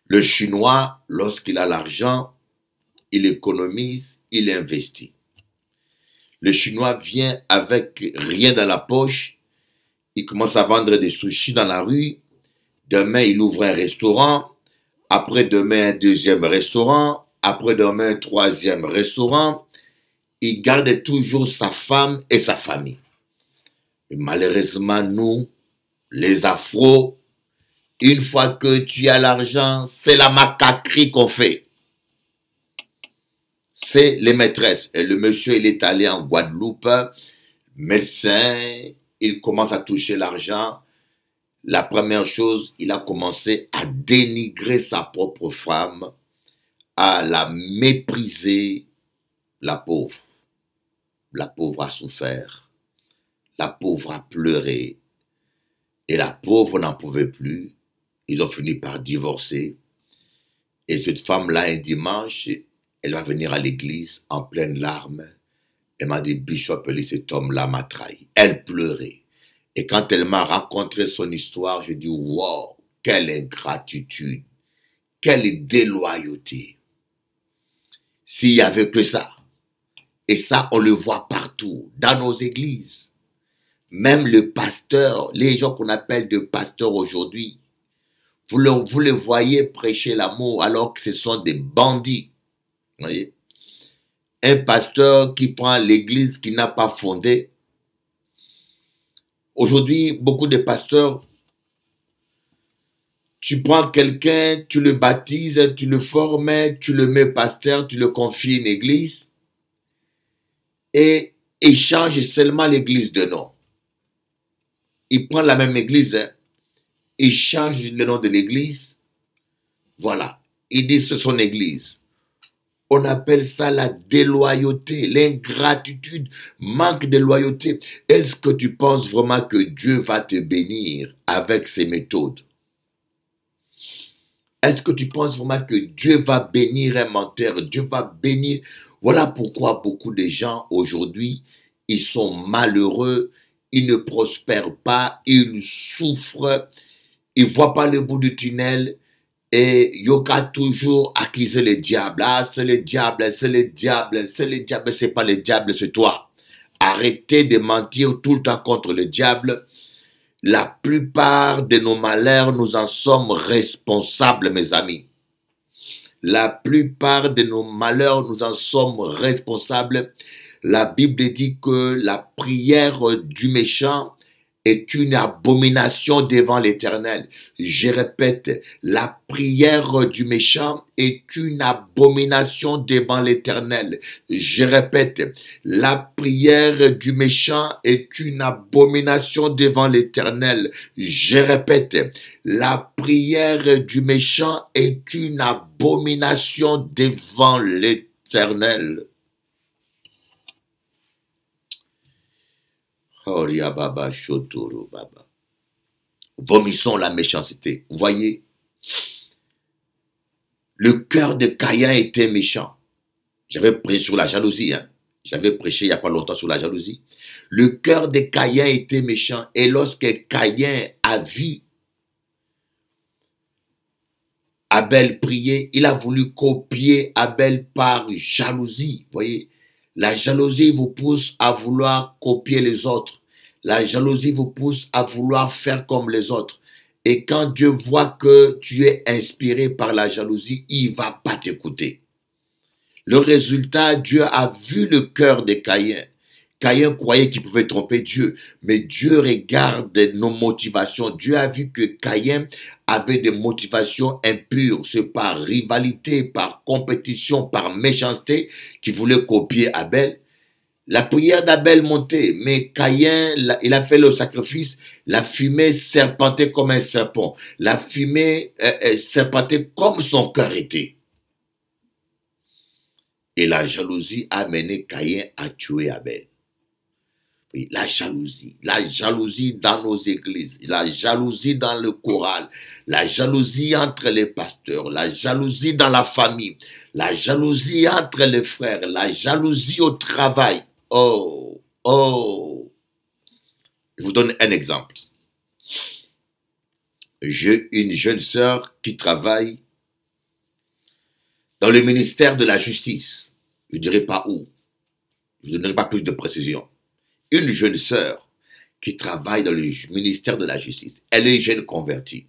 Le Chinois, lorsqu'il a l'argent, il économise, il investit. Le Chinois vient avec rien dans la poche, il commence à vendre des sushis dans la rue, demain il ouvre un restaurant, après-demain un deuxième restaurant, après-demain un troisième restaurant. Il garde toujours sa femme et sa famille. Et malheureusement, nous, les Afros, une fois que tu as l'argent, c'est la macaquerie qu'on fait. C'est les maîtresses. Et le monsieur, il est allé en Guadeloupe, médecin, il commence à toucher l'argent. La première chose, il a commencé à dénigrer sa propre femme, à la mépriser, la pauvre. La pauvre a souffert, la pauvre a pleuré, et la pauvre n'en pouvait plus. Ils ont fini par divorcer. Et cette femme-là, un dimanche, elle va venir à l'église en pleine larmes. Elle m'a dit, Bishop, cet homme-là m'a trahi. Elle pleurait. Et quand elle m'a raconté son histoire, je dis, wow, quelle ingratitude, quelle déloyauté. S'il n'y avait que ça. Et ça, on le voit partout, dans nos églises. Même le pasteur, les gens qu'on appelle de pasteurs aujourd'hui, vous les voyez prêcher l'amour alors que ce sont des bandits. Vous voyez? Un pasteur qui prend l'église qui n'a pas fondé. Aujourd'hui, beaucoup de pasteurs, tu prends quelqu'un, tu le baptises, tu le formes, tu le mets pasteur, tu le confies une église et il change seulement l'église de nom. Il prend la même église, hein, il change le nom de l'église. Voilà, il dit c'est son église. On appelle ça la déloyauté, l'ingratitude, manque de loyauté. Est-ce que tu penses vraiment que Dieu va te bénir avec ces méthodes? Est-ce que tu penses vraiment que Dieu va bénir un menteur? Dieu va bénir. Voilà pourquoi beaucoup de gens aujourd'hui, ils sont malheureux, ils ne prospèrent pas, ils souffrent, ils ne voient pas le bout du tunnel. Et Yoga toujours accuser le diable. Ah, c'est le diable, c'est le diable, c'est le diable. C'est pas le diable, c'est toi. Arrêtez de mentir tout le temps contre le diable. La plupart de nos malheurs, nous en sommes responsables, mes amis. La plupart de nos malheurs, nous en sommes responsables. La Bible dit que la prière du méchant est une abomination devant l'Éternel. Je répète, la prière du méchant est une abomination devant l'Éternel. Je répète, la prière du méchant est une abomination devant l'Éternel. Je répète, la prière du méchant est une abomination devant l'Éternel. Baba, Shotoro, Baba. Vomissons la méchanceté. Vous voyez, le cœur de Caïn était méchant. J'avais prêché sur la jalousie. Hein? J'avais prêché il n'y a pas longtemps sur la jalousie. Le cœur de Caïn était méchant. Et lorsque Caïn a vu Abel prier, il a voulu copier Abel par jalousie. Vous voyez, la jalousie vous pousse à vouloir copier les autres. La jalousie vous pousse à vouloir faire comme les autres. Et quand Dieu voit que tu es inspiré par la jalousie, il ne va pas t'écouter. Le résultat, Dieu a vu le cœur de Caïn. Caïn croyait qu'il pouvait tromper Dieu, mais Dieu regarde nos motivations. Dieu a vu que Caïn avait des motivations impures. C'est par rivalité, par compétition, par méchanceté qu'il voulait copier Abel. La prière d'Abel montait, mais Caïn, il a fait le sacrifice, la fumée serpentait comme un serpent. La fumée serpentait comme son cœur était. Et la jalousie a mené Caïn à tuer Abel. Oui, la jalousie dans nos églises, la jalousie dans le choral, la jalousie entre les pasteurs, la jalousie dans la famille, la jalousie entre les frères, la jalousie au travail. Oh, oh. Je vous donne un exemple. J'ai une jeune sœur qui travaille dans le ministère de la Justice. Je ne dirai pas où. Je ne donnerai pas plus de précision. Une jeune sœur qui travaille dans le ministère de la Justice. Elle est jeune convertie.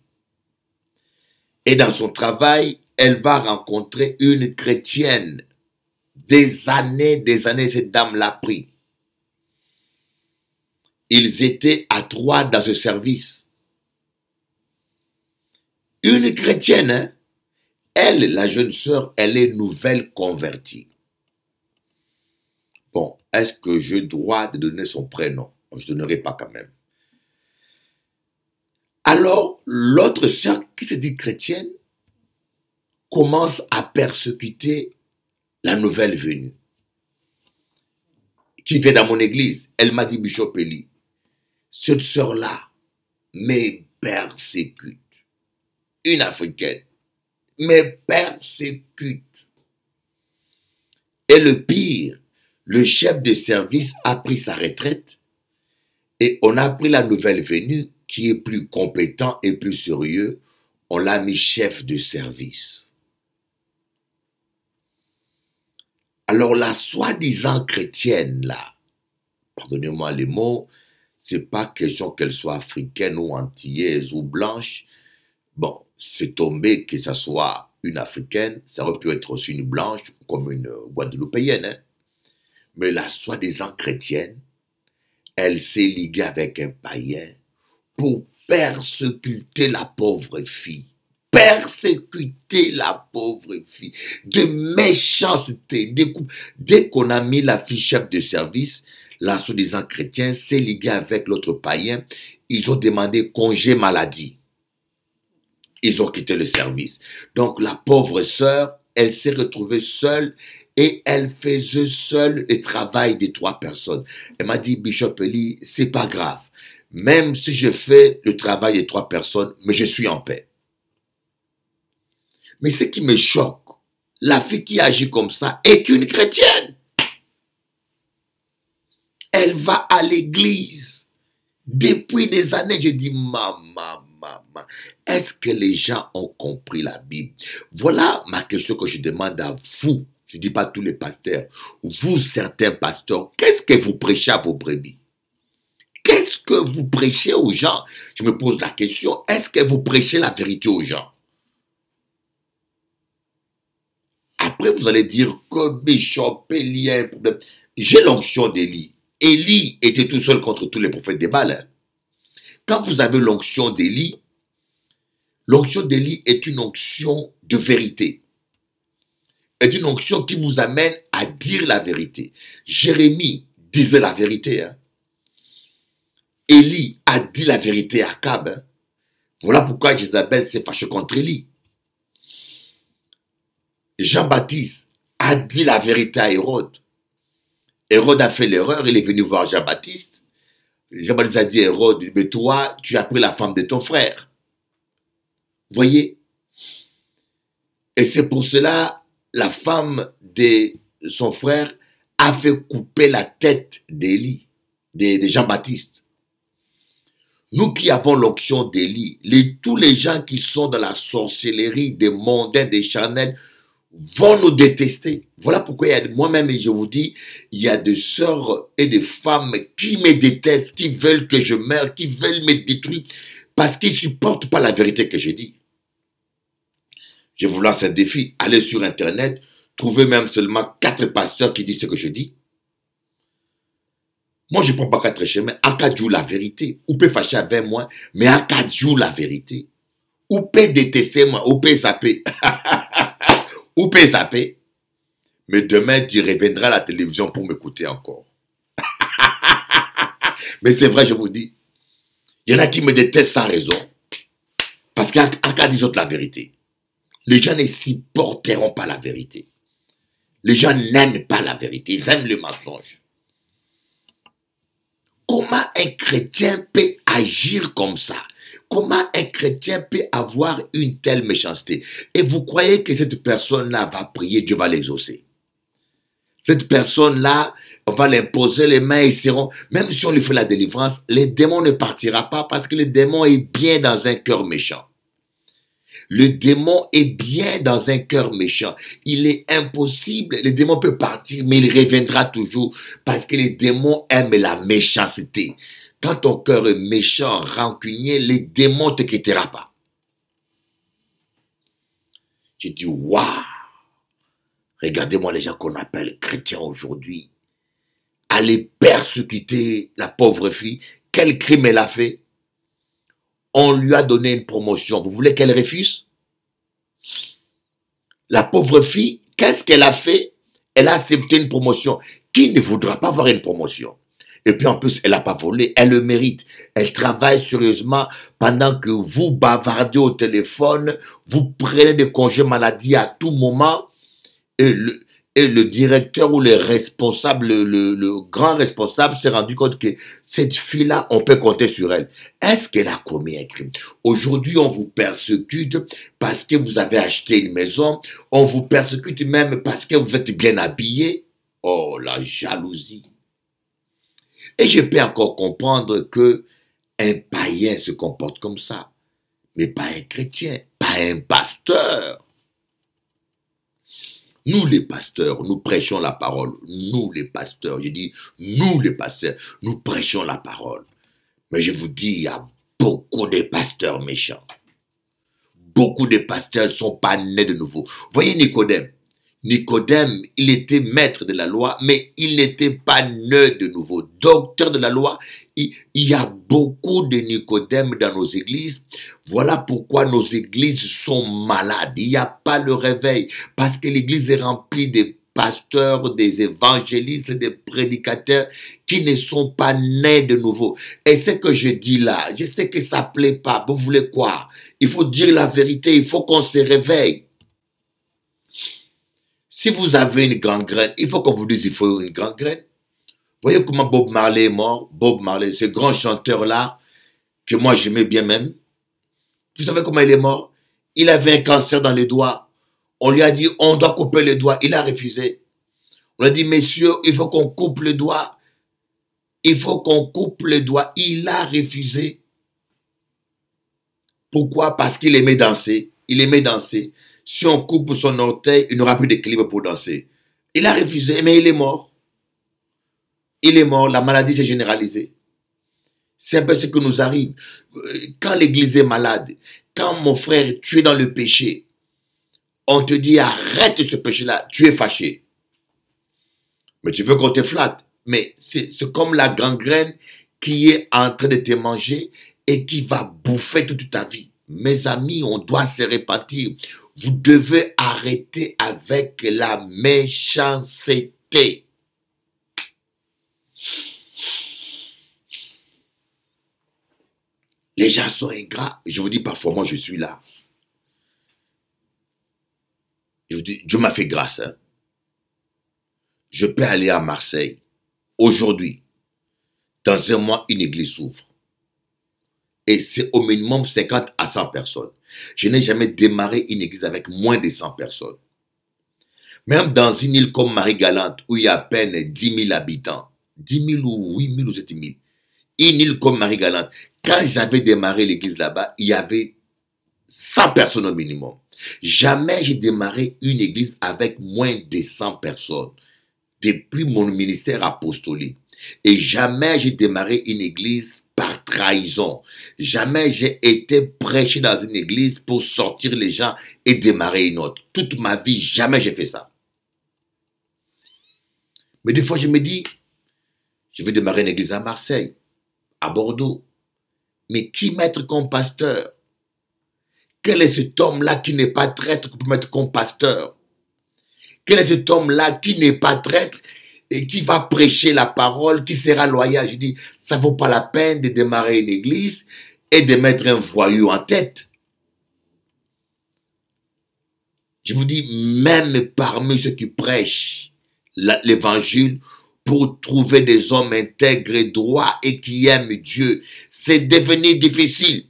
Et dans son travail, elle va rencontrer une chrétienne. Des années, cette dame l'a pris. Ils étaient à 3 dans ce service. Une chrétienne, hein? Elle, la jeune sœur, elle est nouvelle convertie. Bon, est-ce que j'ai le droit de donner son prénom? Je ne donnerai pas quand même. Alors Alors, l'autre sœur qui se dit chrétienne commence à persécuter la nouvelle venue qui vient dans mon église. Elle m'a dit, Bishop Eli, cette sœur-là me persécute. Une Africaine me persécute. Et le pire, le chef de service a pris sa retraite et on a pris la nouvelle venue qui est plus compétent et plus sérieux. On l'a mis chef de service. Alors la soi-disant chrétienne là, pardonnez-moi les mots, c'est pas question qu'elle soit africaine ou antillaise ou blanche. Bon, c'est tombé que ça soit une africaine, ça aurait pu être aussi une blanche comme une guadeloupéenne. Hein? Mais la soi-disant chrétienne, elle s'est liguée avec un païen pour persécuter la pauvre fille. Persécuter la pauvre fille. De méchanceté. Dès qu'on a mis la fille chef de service, la soi-disant chrétienne s'est liguée avec l'autre païen. Ils ont demandé congé maladie. Ils ont quitté le service. Donc la pauvre sœur, elle s'est retrouvée seule et elle faisait seule le travail des 3 personnes. Elle m'a dit, Bishop Eli, c'est pas grave. Même si je fais le travail des 3 personnes, mais je suis en paix. Mais ce qui me choque, la fille qui agit comme ça est une chrétienne. Elle va à l'église. Depuis des années, je dis, maman, est-ce que les gens ont compris la Bible? Voilà ma question que je demande à vous. Je ne dis pas tous les pasteurs. Vous, certains pasteurs, qu'est-ce que vous prêchez à vos brebis? Qu'est-ce que vous prêchez aux gens? Je me pose la question, est-ce que vous prêchez la vérité aux gens? Après, vous allez dire que Bishop Eli a un problème. J'ai l'onction d'Élie. Élie était tout seul contre tous les prophètes des Baals. Hein. Quand vous avez l'onction d'Élie est une onction de vérité. Est une onction qui vous amène à dire la vérité. Jérémie disait la vérité. Hein. Élie a dit la vérité à Akab. Hein. Voilà pourquoi Jézabel s'est fâchée contre Élie. Jean-Baptiste a dit la vérité à Hérode. Hérode a fait l'erreur, il est venu voir Jean-Baptiste. Jean-Baptiste a dit à Hérode, mais toi, tu as pris la femme de ton frère. Voyez? Et c'est pour cela, la femme de son frère a fait couper la tête d'Élie, de Jean-Baptiste. Nous qui avons l'onction d'Élie, tous les gens qui sont dans la sorcellerie des mondains, des charnels, vont nous détester. Voilà pourquoi moi-même, je vous dis, il y a des sœurs et des femmes qui me détestent, qui veulent que je meure, qui veulent me détruire, parce qu'ils ne supportent pas la vérité que j'ai dit. Je vous lance un défi, allez sur Internet, trouvez même seulement 4 pasteurs qui disent ce que je dis. Moi, je ne prends pas 4 chemins. Akadjou la vérité. Ou peut fâcher avec moi, mais Akadjou la vérité. Ou peut détester moi, ou peut zapper. Ou peut zapper. Mais demain, tu reviendras à la télévision pour m'écouter encore. Mais c'est vrai, je vous dis. Il y en a qui me détestent sans raison. Parce qu'Akad dit la vérité. Les gens ne supporteront pas la vérité. Les gens n'aiment pas la vérité. Ils aiment le mensonge. Comment un chrétien peut agir comme ça? Comment un chrétien peut avoir une telle méchanceté? Et vous croyez que cette personne-là va prier, Dieu va l'exaucer? Cette personne-là, on va l'imposer les mains, ils seront, même si on lui fait la délivrance, les démons ne partiront pas parce que le démon est bien dans un cœur méchant. Le démon est bien dans un cœur méchant. Il est impossible, le démon peut partir, mais il reviendra toujours parce que les démons aiment la méchanceté. Quand ton cœur est méchant, rancunier, les démons ne te quitteront pas. J'ai dit, waouh! Regardez-moi les gens qu'on appelle chrétiens aujourd'hui. Aller persécuter la pauvre fille. Quel crime elle a fait? On lui a donné une promotion. Vous voulez qu'elle refuse? La pauvre fille, qu'est-ce qu'elle a fait? Elle a accepté une promotion. Qui ne voudra pas avoir une promotion? Et puis en plus, elle n'a pas volé, elle le mérite. Elle travaille sérieusement pendant que vous bavardez au téléphone, vous prenez des congés maladie à tout moment. Et le directeur ou le responsable, le grand responsable s'est rendu compte que cette fille-là, on peut compter sur elle. Est-ce qu'elle a commis un crime? Aujourd'hui, on vous persécute parce que vous avez acheté une maison. On vous persécute même parce que vous êtes bien habillé. Oh, la jalousie. Et je peux encore comprendre que un païen se comporte comme ça, mais pas un chrétien, pas un pasteur. Nous les pasteurs, nous prêchons la parole. Nous les pasteurs, je dis nous les pasteurs, nous prêchons la parole. Mais je vous dis, il y a beaucoup de pasteurs méchants. Beaucoup de pasteurs ne sont pas nés de nouveau. Voyez Nicodème. Nicodème, il était maître de la loi, mais il n'était pas né de nouveau. Docteur de la loi, il y a beaucoup de Nicodème dans nos églises. Voilà pourquoi nos églises sont malades. Il n'y a pas le réveil, parce que l'église est remplie de pasteurs, des évangélistes, des prédicateurs qui ne sont pas nés de nouveau. Et ce que je dis là, je sais que ça ne plaît pas. Vous voulez quoi? Il faut dire la vérité, il faut qu'on se réveille. Si vous avez une gangrène, il faut qu'on vous dise qu'il faut une gangrène. Voyez comment Bob Marley est mort. Bob Marley, ce grand chanteur-là, que moi j'aimais bien même. Vous savez comment il est mort? Il avait un cancer dans les doigts. On lui a dit, on doit couper les doigts. Il a refusé. On a dit, messieurs, il faut qu'on coupe les doigts. Il faut qu'on coupe les doigts. Il a refusé. Pourquoi? Parce qu'il aimait danser. Il aimait danser. Si on coupe son orteil, il n'aura plus d'équilibre pour danser. Il a refusé, mais il est mort. Il est mort, la maladie s'est généralisée. C'est un peu ce qui nous arrive. Quand l'église est malade, quand mon frère, tu es dans le péché, on te dit arrête ce péché-là, tu es fâché. Mais tu veux qu'on te flatte. Mais c'est comme la gangrène qui est en train de te manger et qui va bouffer toute ta vie. Mes amis, on doit se repentir. Vous devez arrêter avec la méchanceté. Les gens sont ingrats. Je vous dis parfois, moi je suis là. Je vous dis, Dieu m'a fait grâce. Hein. Je peux aller à Marseille. Aujourd'hui, dans un mois, une église s'ouvre. Et c'est au minimum 50 à 100 personnes. Je n'ai jamais démarré une église avec moins de 100 personnes. Même dans une île comme Marie-Galante, où il y a à peine 10 000 habitants, 10 000 ou 8 000 ou 7 000, une île comme Marie-Galante, quand j'avais démarré l'église là-bas, il y avait 100 personnes au minimum. Jamais j'ai démarré une église avec moins de 100 personnes, depuis mon ministère apostolique. Et jamais j'ai démarré une église par trahison. Jamais j'ai été prêché dans une église pour sortir les gens et démarrer une autre. Toute ma vie, jamais j'ai fait ça. Mais des fois, je me dis, je vais démarrer une église à Marseille, à Bordeaux. Mais qui mettre comme pasteur? Quel est cet homme-là qui n'est pas traître pour mettre comme pasteur? Quel est cet homme-là qui n'est pas traître et qui va prêcher la parole, qui sera loyal? Je dis, ça ne vaut pas la peine de démarrer une église et de mettre un voyou en tête. Je vous dis, même parmi ceux qui prêchent l'évangile, pour trouver des hommes intègres, droits et qui aiment Dieu, c'est devenu difficile.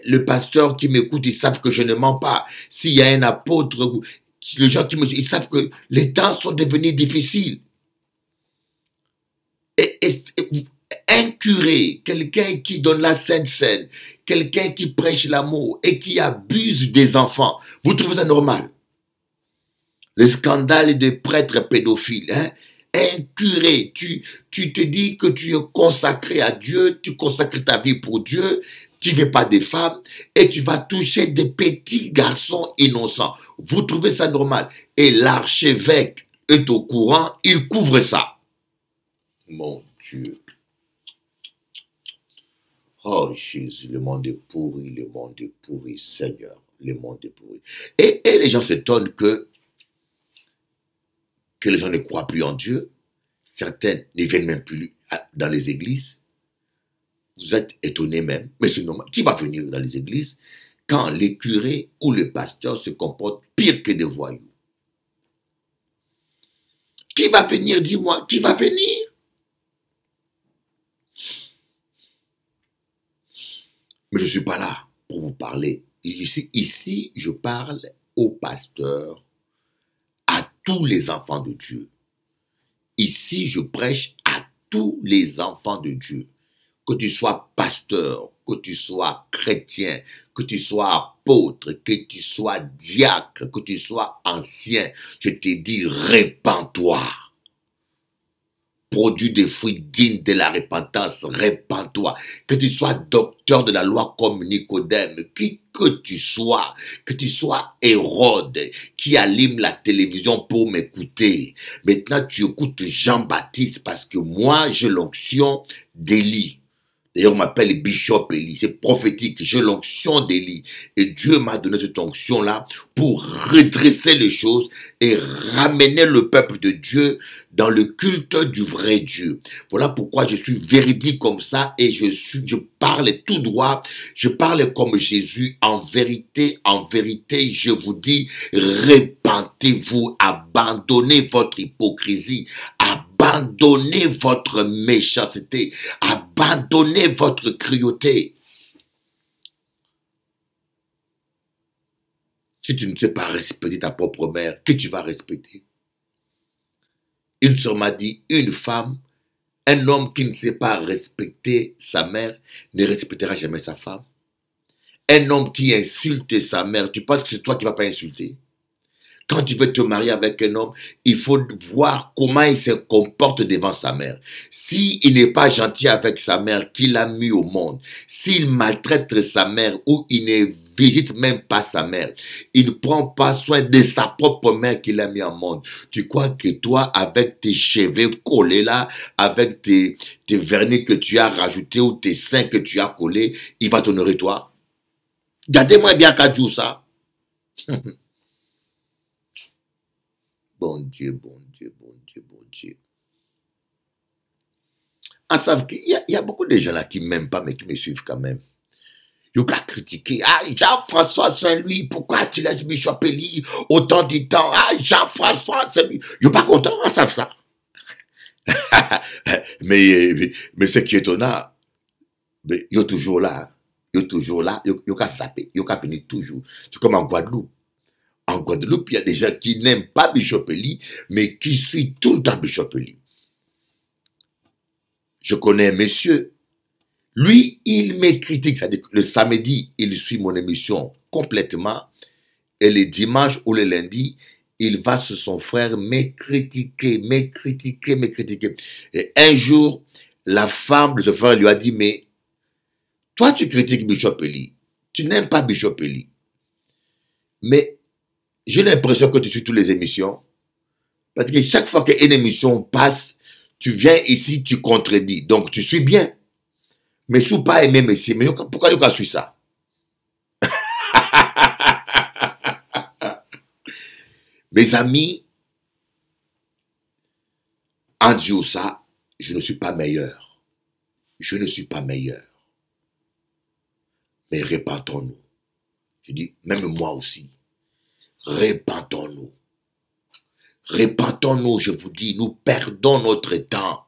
Le pasteur qui m'écoute, ils savent que je ne mens pas. S'il y a un apôtre, les gens qui me suivent, ils savent que les temps sont devenus difficiles. Et un curé, quelqu'un qui donne la Sainte Seine, quelqu'un qui prêche l'amour et qui abuse des enfants, vous trouvez ça normal? Le scandale des prêtres pédophiles, hein? Un curé, tu te dis que tu es consacré à Dieu, tu consacres ta vie pour Dieu, tu ne veux pas des femmes et tu vas toucher des petits garçons innocents. Vous trouvez ça normal? Et l'archevêque est au courant, il couvre ça. Mon Dieu. Oh Jésus, le monde est pourri, Seigneur, le monde est pourri. Et les gens s'étonnent que les gens ne croient plus en Dieu. certaines ne viennent même plus dans les églises. Vous êtes étonnés même, mais c'est normal. Qui va venir dans les églises quand les curés ou les pasteurs se comportent pire que des voyous? Qui va venir, dis-moi, qui va venir? Mais je ne suis pas là pour vous parler. Ici, je parle aux pasteurs, à tous les enfants de Dieu. Ici, je prêche à tous les enfants de Dieu. Que tu sois pasteur, que tu sois chrétien, que tu sois apôtre, que tu sois diacre, que tu sois ancien, je te dis, répands-toi. Produis des fruits dignes de la repentance, répands-toi. Que tu sois docteur de la loi comme Nicodème, que tu sois Hérode, qui allume la télévision pour m'écouter. Maintenant, tu écoutes Jean-Baptiste parce que moi, j'ai l'onction d'Élie. D'ailleurs, on m'appelle Bishop Élie. C'est prophétique. J'ai l'onction d'Élie. Et Dieu m'a donné cette onction-là pour redresser les choses et ramener le peuple de Dieu dans le culte du vrai Dieu. Voilà pourquoi je suis véridique comme ça et je parle tout droit. Je parle comme Jésus. En vérité, je vous dis, repentez-vous, abandonnez votre hypocrisie, abandonnez votre méchanceté, abandonnez votre cruauté. Si tu ne sais pas respecter ta propre mère, que tu vas respecter? Une sœur m'a dit, une femme, un homme qui ne sait pas respecter sa mère ne respectera jamais sa femme. Un homme qui insulte sa mère, tu penses que c'est toi qui ne vas pas insulter? Quand tu veux te marier avec un homme, il faut voir comment il se comporte devant sa mère. S'il n'est pas gentil avec sa mère qu'il a mis au monde, s'il maltraite sa mère ou il ne visite même pas sa mère, il ne prend pas soin de sa propre mère qu'il a mis au monde, tu crois que toi, avec tes cheveux collés là, avec tes vernis que tu as rajoutés ou tes seins que tu as collés, il va t'honorer toi? Gardez-moi bien qu'à dire ça. Bon Dieu, bon Dieu, bon Dieu, bon Dieu. En savent qu'il y a beaucoup de gens là qui ne m'aiment pas, mais qui me suivent quand même. Ils ont qu'à critiquer. Ah, Jean-François Saint-Louis, pourquoi tu laisses Bishop Élie autant de temps? Ah, Jean-François Saint-Louis. Ils sont pas contents, ils savent ça. mais ce qui est étonnant, ils sont toujours là. Ils sont toujours là. Ils ont qu'à zapper. Ils ont qu'à venir toujours. C'est comme en Guadeloupe. En Guadeloupe, il y a des gens qui n'aiment pas Bishop Élie, mais qui suivent tout le temps Bishop Élie. Je connais un monsieur, lui, il me critique, c'est-à-dire que le samedi, il suit mon émission complètement, et les dimanches ou le lundi, il va sur son frère me critiquer. Et un jour, la femme de ce frère lui a dit, mais toi, tu critiques Bishop Élie, tu n'aimes pas Bishop Élie, mais j'ai l'impression que tu suis toutes les émissions. Parce que chaque fois qu'une émission passe, tu viens ici, tu contredis. Donc, tu suis bien. Mais si tu pas aimé Messie, mais pourquoi tu as su ça? Mes amis, en disant ça, je ne suis pas meilleur. Je ne suis pas meilleur. Mais répentons-nous. Je dis, même moi aussi. Répentons-nous. Répentons-nous, je vous dis, nous perdons notre temps.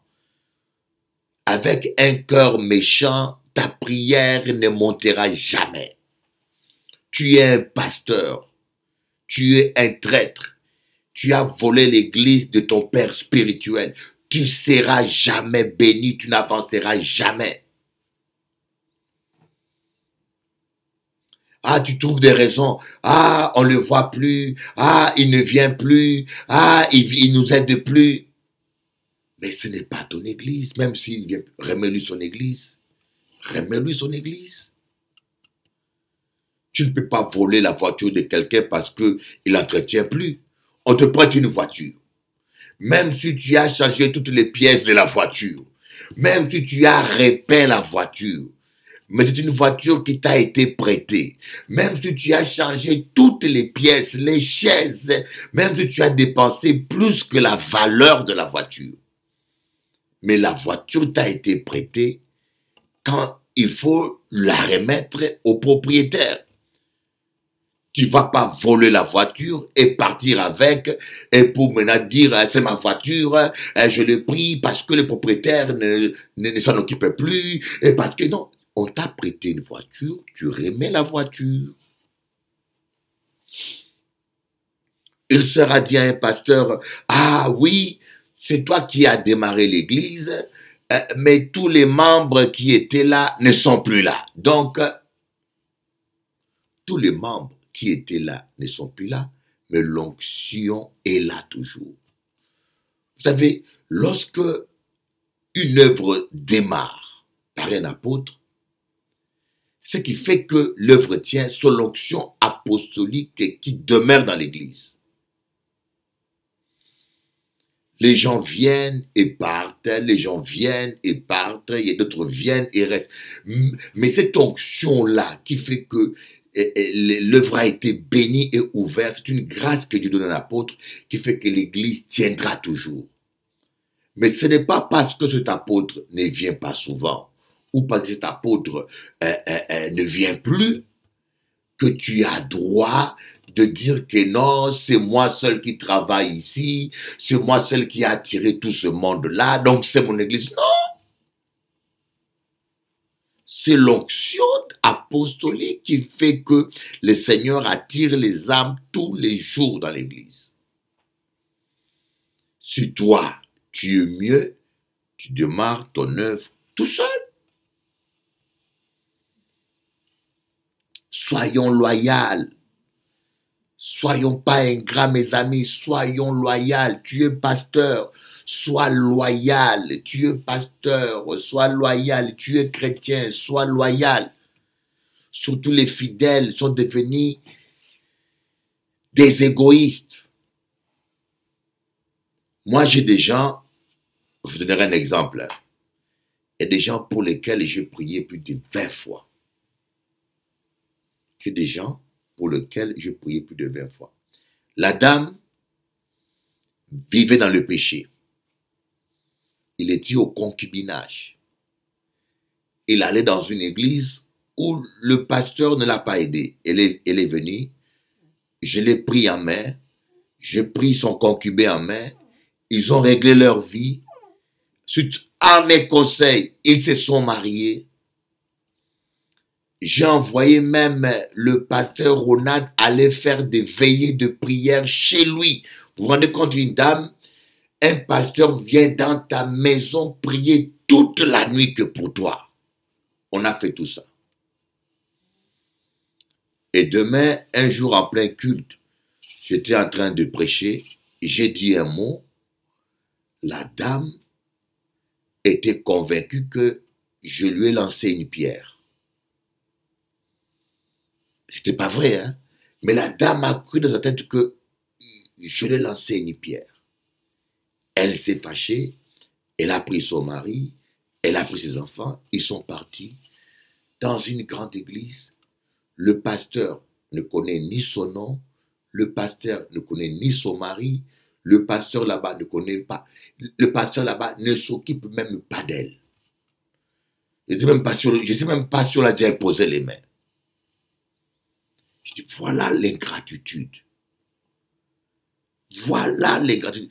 Avec un cœur méchant, ta prière ne montera jamais. Tu es un pasteur, tu es un traître, tu as volé l'église de ton père spirituel. Tu ne seras jamais béni, tu n'avanceras jamais. Ah, tu trouves des raisons. Ah, on ne le voit plus. Ah, il ne vient plus. Ah, il nous aide plus. Mais ce n'est pas ton église. Même s'il vient, remets-lui son église. Remets-lui son église. Tu ne peux pas voler la voiture de quelqu'un parce qu'il n'entretient plus. On te prête une voiture. Même si tu as changé toutes les pièces de la voiture. Même si tu as repeint la voiture. Mais c'est une voiture qui t'a été prêtée. Même si tu as changé toutes les pièces, les chaises, même si tu as dépensé plus que la valeur de la voiture. Mais la voiture t'a été prêtée quand il faut la remettre au propriétaire. Tu ne vas pas voler la voiture et partir avec et pour maintenant dire c'est ma voiture, je l'ai pris parce que le propriétaire ne s'en occupe plus et parce que non, on t'a prêté une voiture, tu remets la voiture. Il sera dit à un pasteur, ah oui, c'est toi qui as démarré l'église, mais tous les membres qui étaient là ne sont plus là. Donc, tous les membres qui étaient là ne sont plus là, mais l'onction est là toujours. Vous savez, lorsque une œuvre démarre par un apôtre, ce qui fait que l'œuvre tient sur l'onction apostolique qui demeure dans l'église. Les gens viennent et partent, les gens viennent et partent, et d'autres viennent et restent. Mais cette onction-là qui fait que l'œuvre a été bénie et ouverte, c'est une grâce que Dieu donne à l'apôtre qui fait que l'église tiendra toujours. Mais ce n'est pas parce que cet apôtre ne vient pas souvent ou parce que cet apôtre ne vient plus que tu as droit de dire que non, c'est moi seul qui travaille ici, c'est moi seul qui a attiré tout ce monde-là, donc c'est mon église. Non! C'est l'onction apostolique qui fait que le Seigneur attire les âmes tous les jours dans l'église. Si toi, tu es mieux, tu démarres ton œuvre tout seul. Soyons loyaux. Soyons pas ingrats, mes amis. Soyons loyaux. Tu es pasteur. Sois loyal. Tu es pasteur. Sois loyal. Tu es chrétien. Sois loyal. Surtout les fidèles sont devenus des égoïstes. Moi, j'ai des gens, je vous donnerai un exemple. Il y a des gens pour lesquels j'ai prié plus de 20 fois. J'ai des gens pour lesquels j'ai prié plus de 20 fois. La dame vivait dans le péché. Il était au concubinage. Il allait dans une église où le pasteur ne l'a pas aidé. Elle est venue, je l'ai pris en main, j'ai pris son concubin en main, ils ont réglé leur vie. Suite à mes conseils, ils se sont mariés. J'ai envoyé même le pasteur Ronald aller faire des veillées de prière chez lui. Vous vous rendez compte, une dame, un pasteur vient dans ta maison prier toute la nuit que pour toi. On a fait tout ça. Et demain, un jour en plein culte, j'étais en train de prêcher, j'ai dit un mot, la dame était convaincue que je lui ai lancé une pierre. C'était pas vrai, hein? Mais la dame a cru dans sa tête que je lui ai lancé une pierre. Elle s'est fâchée, elle a pris son mari, elle a pris ses enfants, ils sont partis dans une grande église. Le pasteur ne connaît ni son nom, le pasteur ne connaît ni son mari, le pasteur là-bas ne connaît pas, le pasteur là-bas ne s'occupe même pas d'elle. Je ne sais même pas si on a déjà posé les mains. Je dis, voilà l'ingratitude. Voilà l'ingratitude.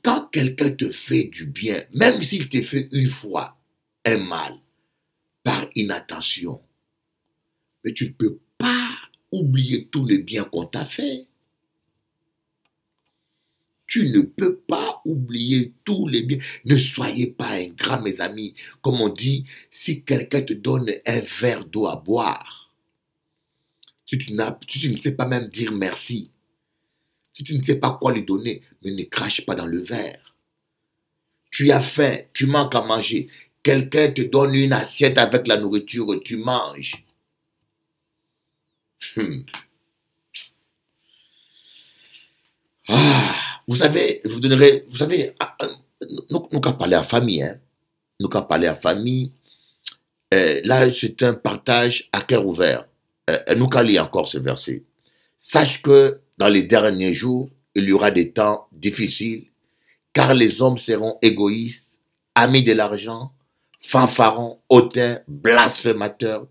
Quand quelqu'un te fait du bien, même s'il te fait une fois un mal, par inattention, mais tu ne peux pas oublier tout le bien qu'on t'a fait. Tu ne peux pas oublier tous les biens. Ne soyez pas ingrats, mes amis. Comme on dit, si quelqu'un te donne un verre d'eau à boire, si tu ne sais pas même dire merci, si tu ne sais pas quoi lui donner, mais ne crache pas dans le verre. Tu as faim, tu manques à manger. Quelqu'un te donne une assiette avec la nourriture, tu manges. Vous savez, nous qu'à parler à famille, hein. Nous qu'à parler à famille. Là, c'est un partage à cœur ouvert. Nous qu'à lire encore ce verset. Sache que dans les derniers jours, il y aura des temps difficiles, car les hommes seront égoïstes, amis de l'argent, fanfarons, hautains, blasphémateurs,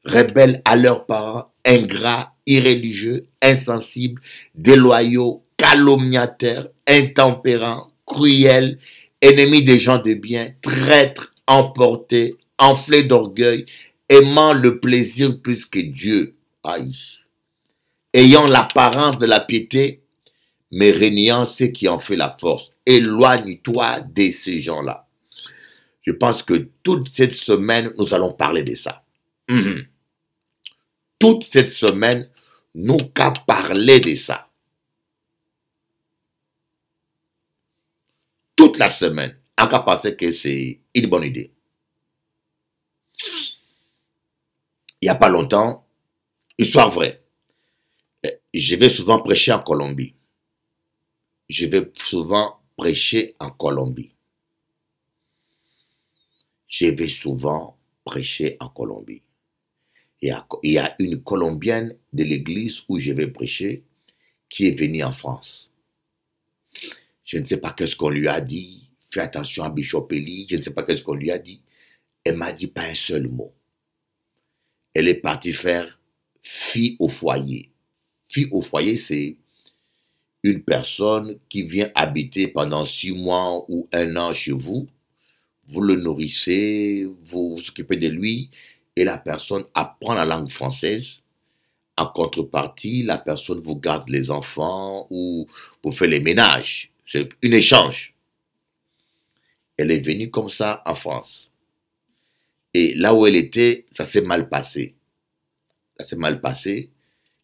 rebelles à leurs parents, ingrats, irréligieux, insensibles, déloyaux, calomniateurs, intempérants, cruels, ennemis des gens de bien, traîtres, emportés, enflés d'orgueil, aimant le plaisir plus que Dieu, aïe, ayant l'apparence de la piété, mais régnant ce qui en fait la force. Éloigne-toi de ces gens-là. Je pense que toute cette semaine, nous allons parler de ça. Toute cette semaine, nous qu'à parler de ça. Toute la semaine, on qu'à penser que c'est une bonne idée. Il n'y a pas longtemps, histoire vraie, je vais souvent prêcher en Colombie. Je vais souvent prêcher en Colombie. Je vais souvent prêcher en Colombie. Il y a une Colombienne de l'église où je vais prêcher qui est venue en France. Je ne sais pas qu'est-ce qu'on lui a dit. Fais attention à Bishop Eli. Je ne sais pas qu'est-ce qu'on lui a dit. Elle m'a dit pas un seul mot. Elle est partie faire fille au foyer. Fille au foyer, c'est une personne qui vient habiter pendant 6 mois ou 1 an chez vous. Vous le nourrissez, vous vous occupez de lui et la personne apprend la langue française. En contrepartie, la personne vous garde les enfants ou vous fait les ménages. C'est un échange. Elle est venue comme ça en France. Et là où elle était, ça s'est mal passé. Ça s'est mal passé.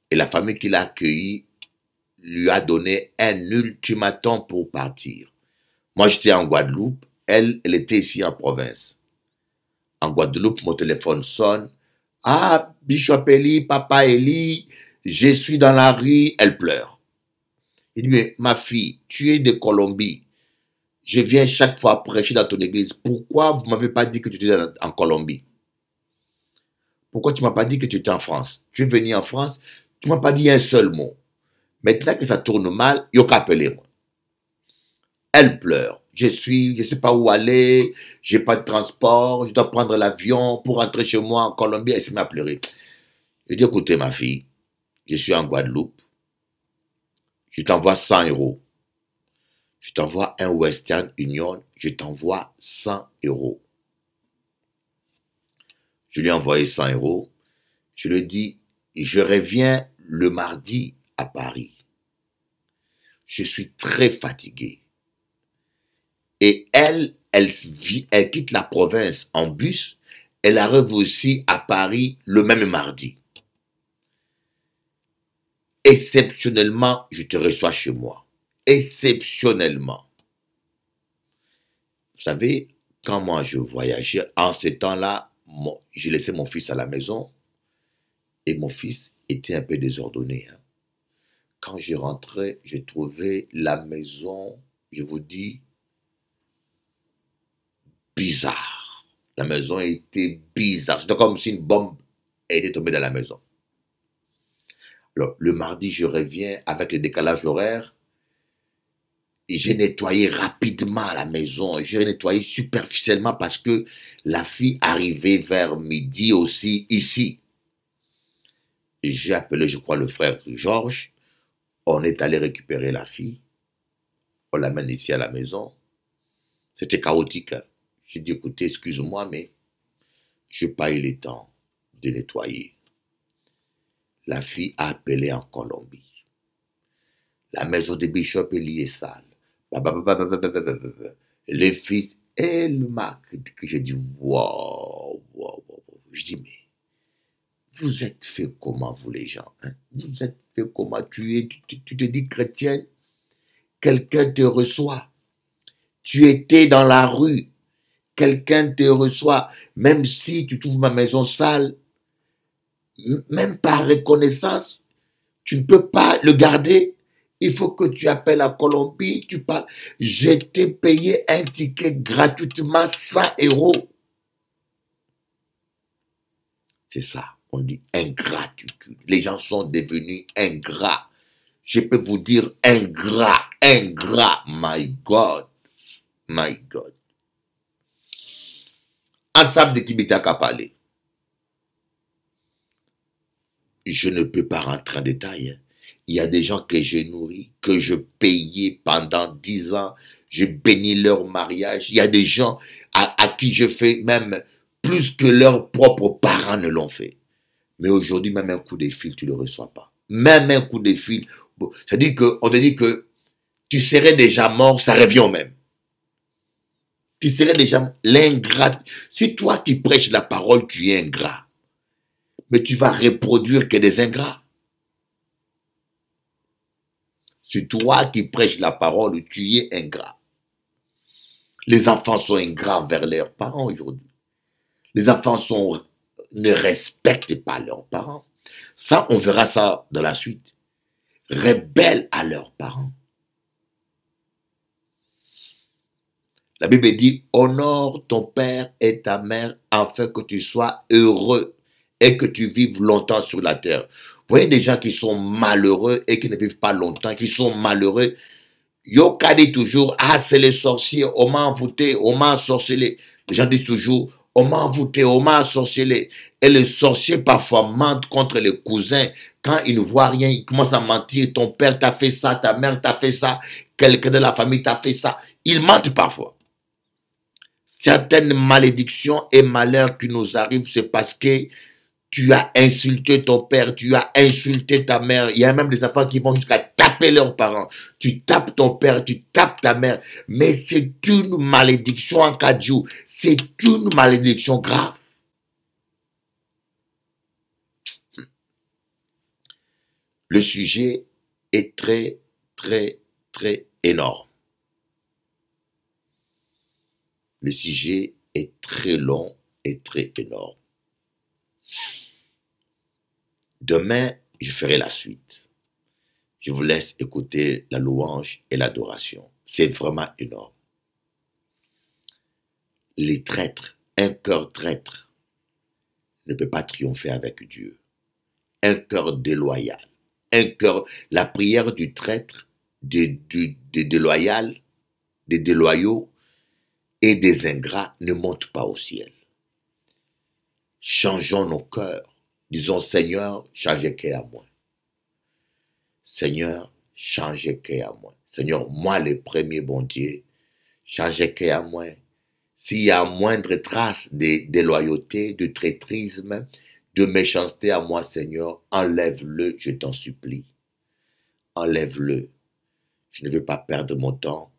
Et la famille qui l'a accueillie lui a donné un ultimatum pour partir. Moi, j'étais en Guadeloupe. Elle était ici en province. En Guadeloupe, mon téléphone sonne. Ah, Bishop Eli, Papa Eli, je suis dans la rue. Elle pleure. Il dit, mais ma fille, tu es de Colombie. Je viens chaque fois prêcher dans ton église. Pourquoi vous ne m'avez pas dit que tu étais en Colombie? Pourquoi tu ne m'as pas dit que tu étais en France? Tu es venu en France, tu ne m'as pas dit un seul mot. Maintenant que ça tourne mal, il n'y a qu'à appeler moi. Elle pleure. Je ne sais pas où aller, je n'ai pas de transport, je dois prendre l'avion pour rentrer chez moi en Colombie. Elle se met à pleurer. Je dis, écoutez ma fille, je suis en Guadeloupe, je t'envoie 100 €. Je t'envoie un Western Union, je t'envoie 100 €. Je lui ai envoyé 100 €. Je lui ai dit, je reviens le mardi à Paris. Je suis très fatigué. Et elle quitte la province en bus. Elle arrive aussi à Paris le même mardi. Exceptionnellement, je te reçois chez moi. Exceptionnellement. Vous savez, quand moi je voyageais, en ce temps-là, j'ai laissé mon fils à la maison. Et mon fils était un peu désordonné. Quand je rentrais, je trouvais la maison, je vous dis, bizarre. La maison était bizarre. C'était comme si une bombe était tombée dans la maison. Alors, le mardi, je reviens avec le décalage horaire. Et j'ai nettoyé rapidement la maison. J'ai nettoyé superficiellement parce que la fille arrivait vers midi aussi ici. J'ai appelé, je crois, le frère Georges. On est allé récupérer la fille. On l'amène ici à la maison. C'était chaotique. J'ai dit, écoutez, excuse-moi, mais je n'ai pas eu le temps de nettoyer. La fille a appelé en Colombie. La maison de Bishop Eli est sale. Les fils, et le marque que j'ai dit, wow. Je dis, mais vous êtes fait comment, vous les gens? Vous êtes fait comment? Tu te dis chrétienne, quelqu'un te reçoit. Tu étais dans la rue, quelqu'un te reçoit. Même si tu trouves ma maison sale, même par reconnaissance, tu ne peux pas le garder. Il faut que tu appelles la Colombie, tu parles. Je t'ai payé un ticket gratuitement 100 €. C'est ça, on dit ingratitude. Les gens sont devenus ingrats. Je peux vous dire ingrat. My God. ensemble de Kibita Kapale. Je ne peux pas rentrer en détail. Il y a des gens que j'ai nourris, que je payais pendant 10 ans. Je bénis leur mariage. Il y a des gens à qui je fais même plus que leurs propres parents ne l'ont fait. Mais aujourd'hui, même un coup de fil, tu ne le reçois pas. Même un coup de fil. C'est-à-dire qu'on te dit que tu serais déjà mort, ça revient au même. Tu serais déjà l'ingrat. Si toi qui prêches la parole, tu es ingrat. Mais tu vas reproduire que des ingrats. C'est toi qui prêches la parole, tu es ingrat. Les enfants sont ingrats envers leurs parents aujourd'hui. Les enfants ne respectent pas leurs parents. Ça, on verra ça dans la suite. Rebelles à leurs parents. La Bible dit, honore ton père et ta mère afin que tu sois heureux et que tu vives longtemps sur la terre. Vous voyez des gens qui sont malheureux et qui ne vivent pas longtemps, qui sont malheureux. Yoka dit toujours, ah c'est les sorciers, on m'a envoûté, on m'a ensorcelé. Les gens disent toujours, on m'a envoûté, on m'a ensorcelé. Et les sorciers parfois mentent contre les cousins. Quand ils ne voient rien, ils commencent à mentir. Ton père t'a fait ça, ta mère t'a fait ça, quelqu'un de la famille t'a fait ça. Ils mentent parfois. Certaines malédictions et malheurs qui nous arrivent, c'est parce que tu as insulté ton père, tu as insulté ta mère. Il y a même des enfants qui vont jusqu'à taper leurs parents. Tu tapes ton père, tu tapes ta mère. Mais c'est une malédiction en Kadjou. C'est une malédiction grave. Le sujet est très, très, très énorme. Le sujet est très long et très énorme. Demain, je ferai la suite. Je vous laisse écouter la louange et l'adoration. C'est vraiment énorme. Les traîtres, un cœur traître ne peut pas triompher avec Dieu. Un cœur déloyal, un cœur, la prière du traître, des déloyaux et des ingrats ne monte pas au ciel. Changeons nos cœurs. Disons, Seigneur, change cœur à moi. Seigneur, change cœur à moi. Seigneur, moi le premier, bon Dieu, change cœur à moi. S'il y a moindre trace de déloyauté, de traîtrisme, de méchanceté à moi, Seigneur, enlève-le, je t'en supplie. Enlève-le. Je ne veux pas perdre mon temps,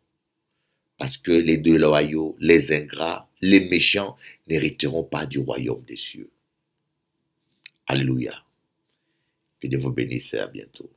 parce que les déloyaux, les ingrats, les méchants n'hériteront pas du royaume des cieux. Alléluia. Que Dieu vous bénisse et à bientôt.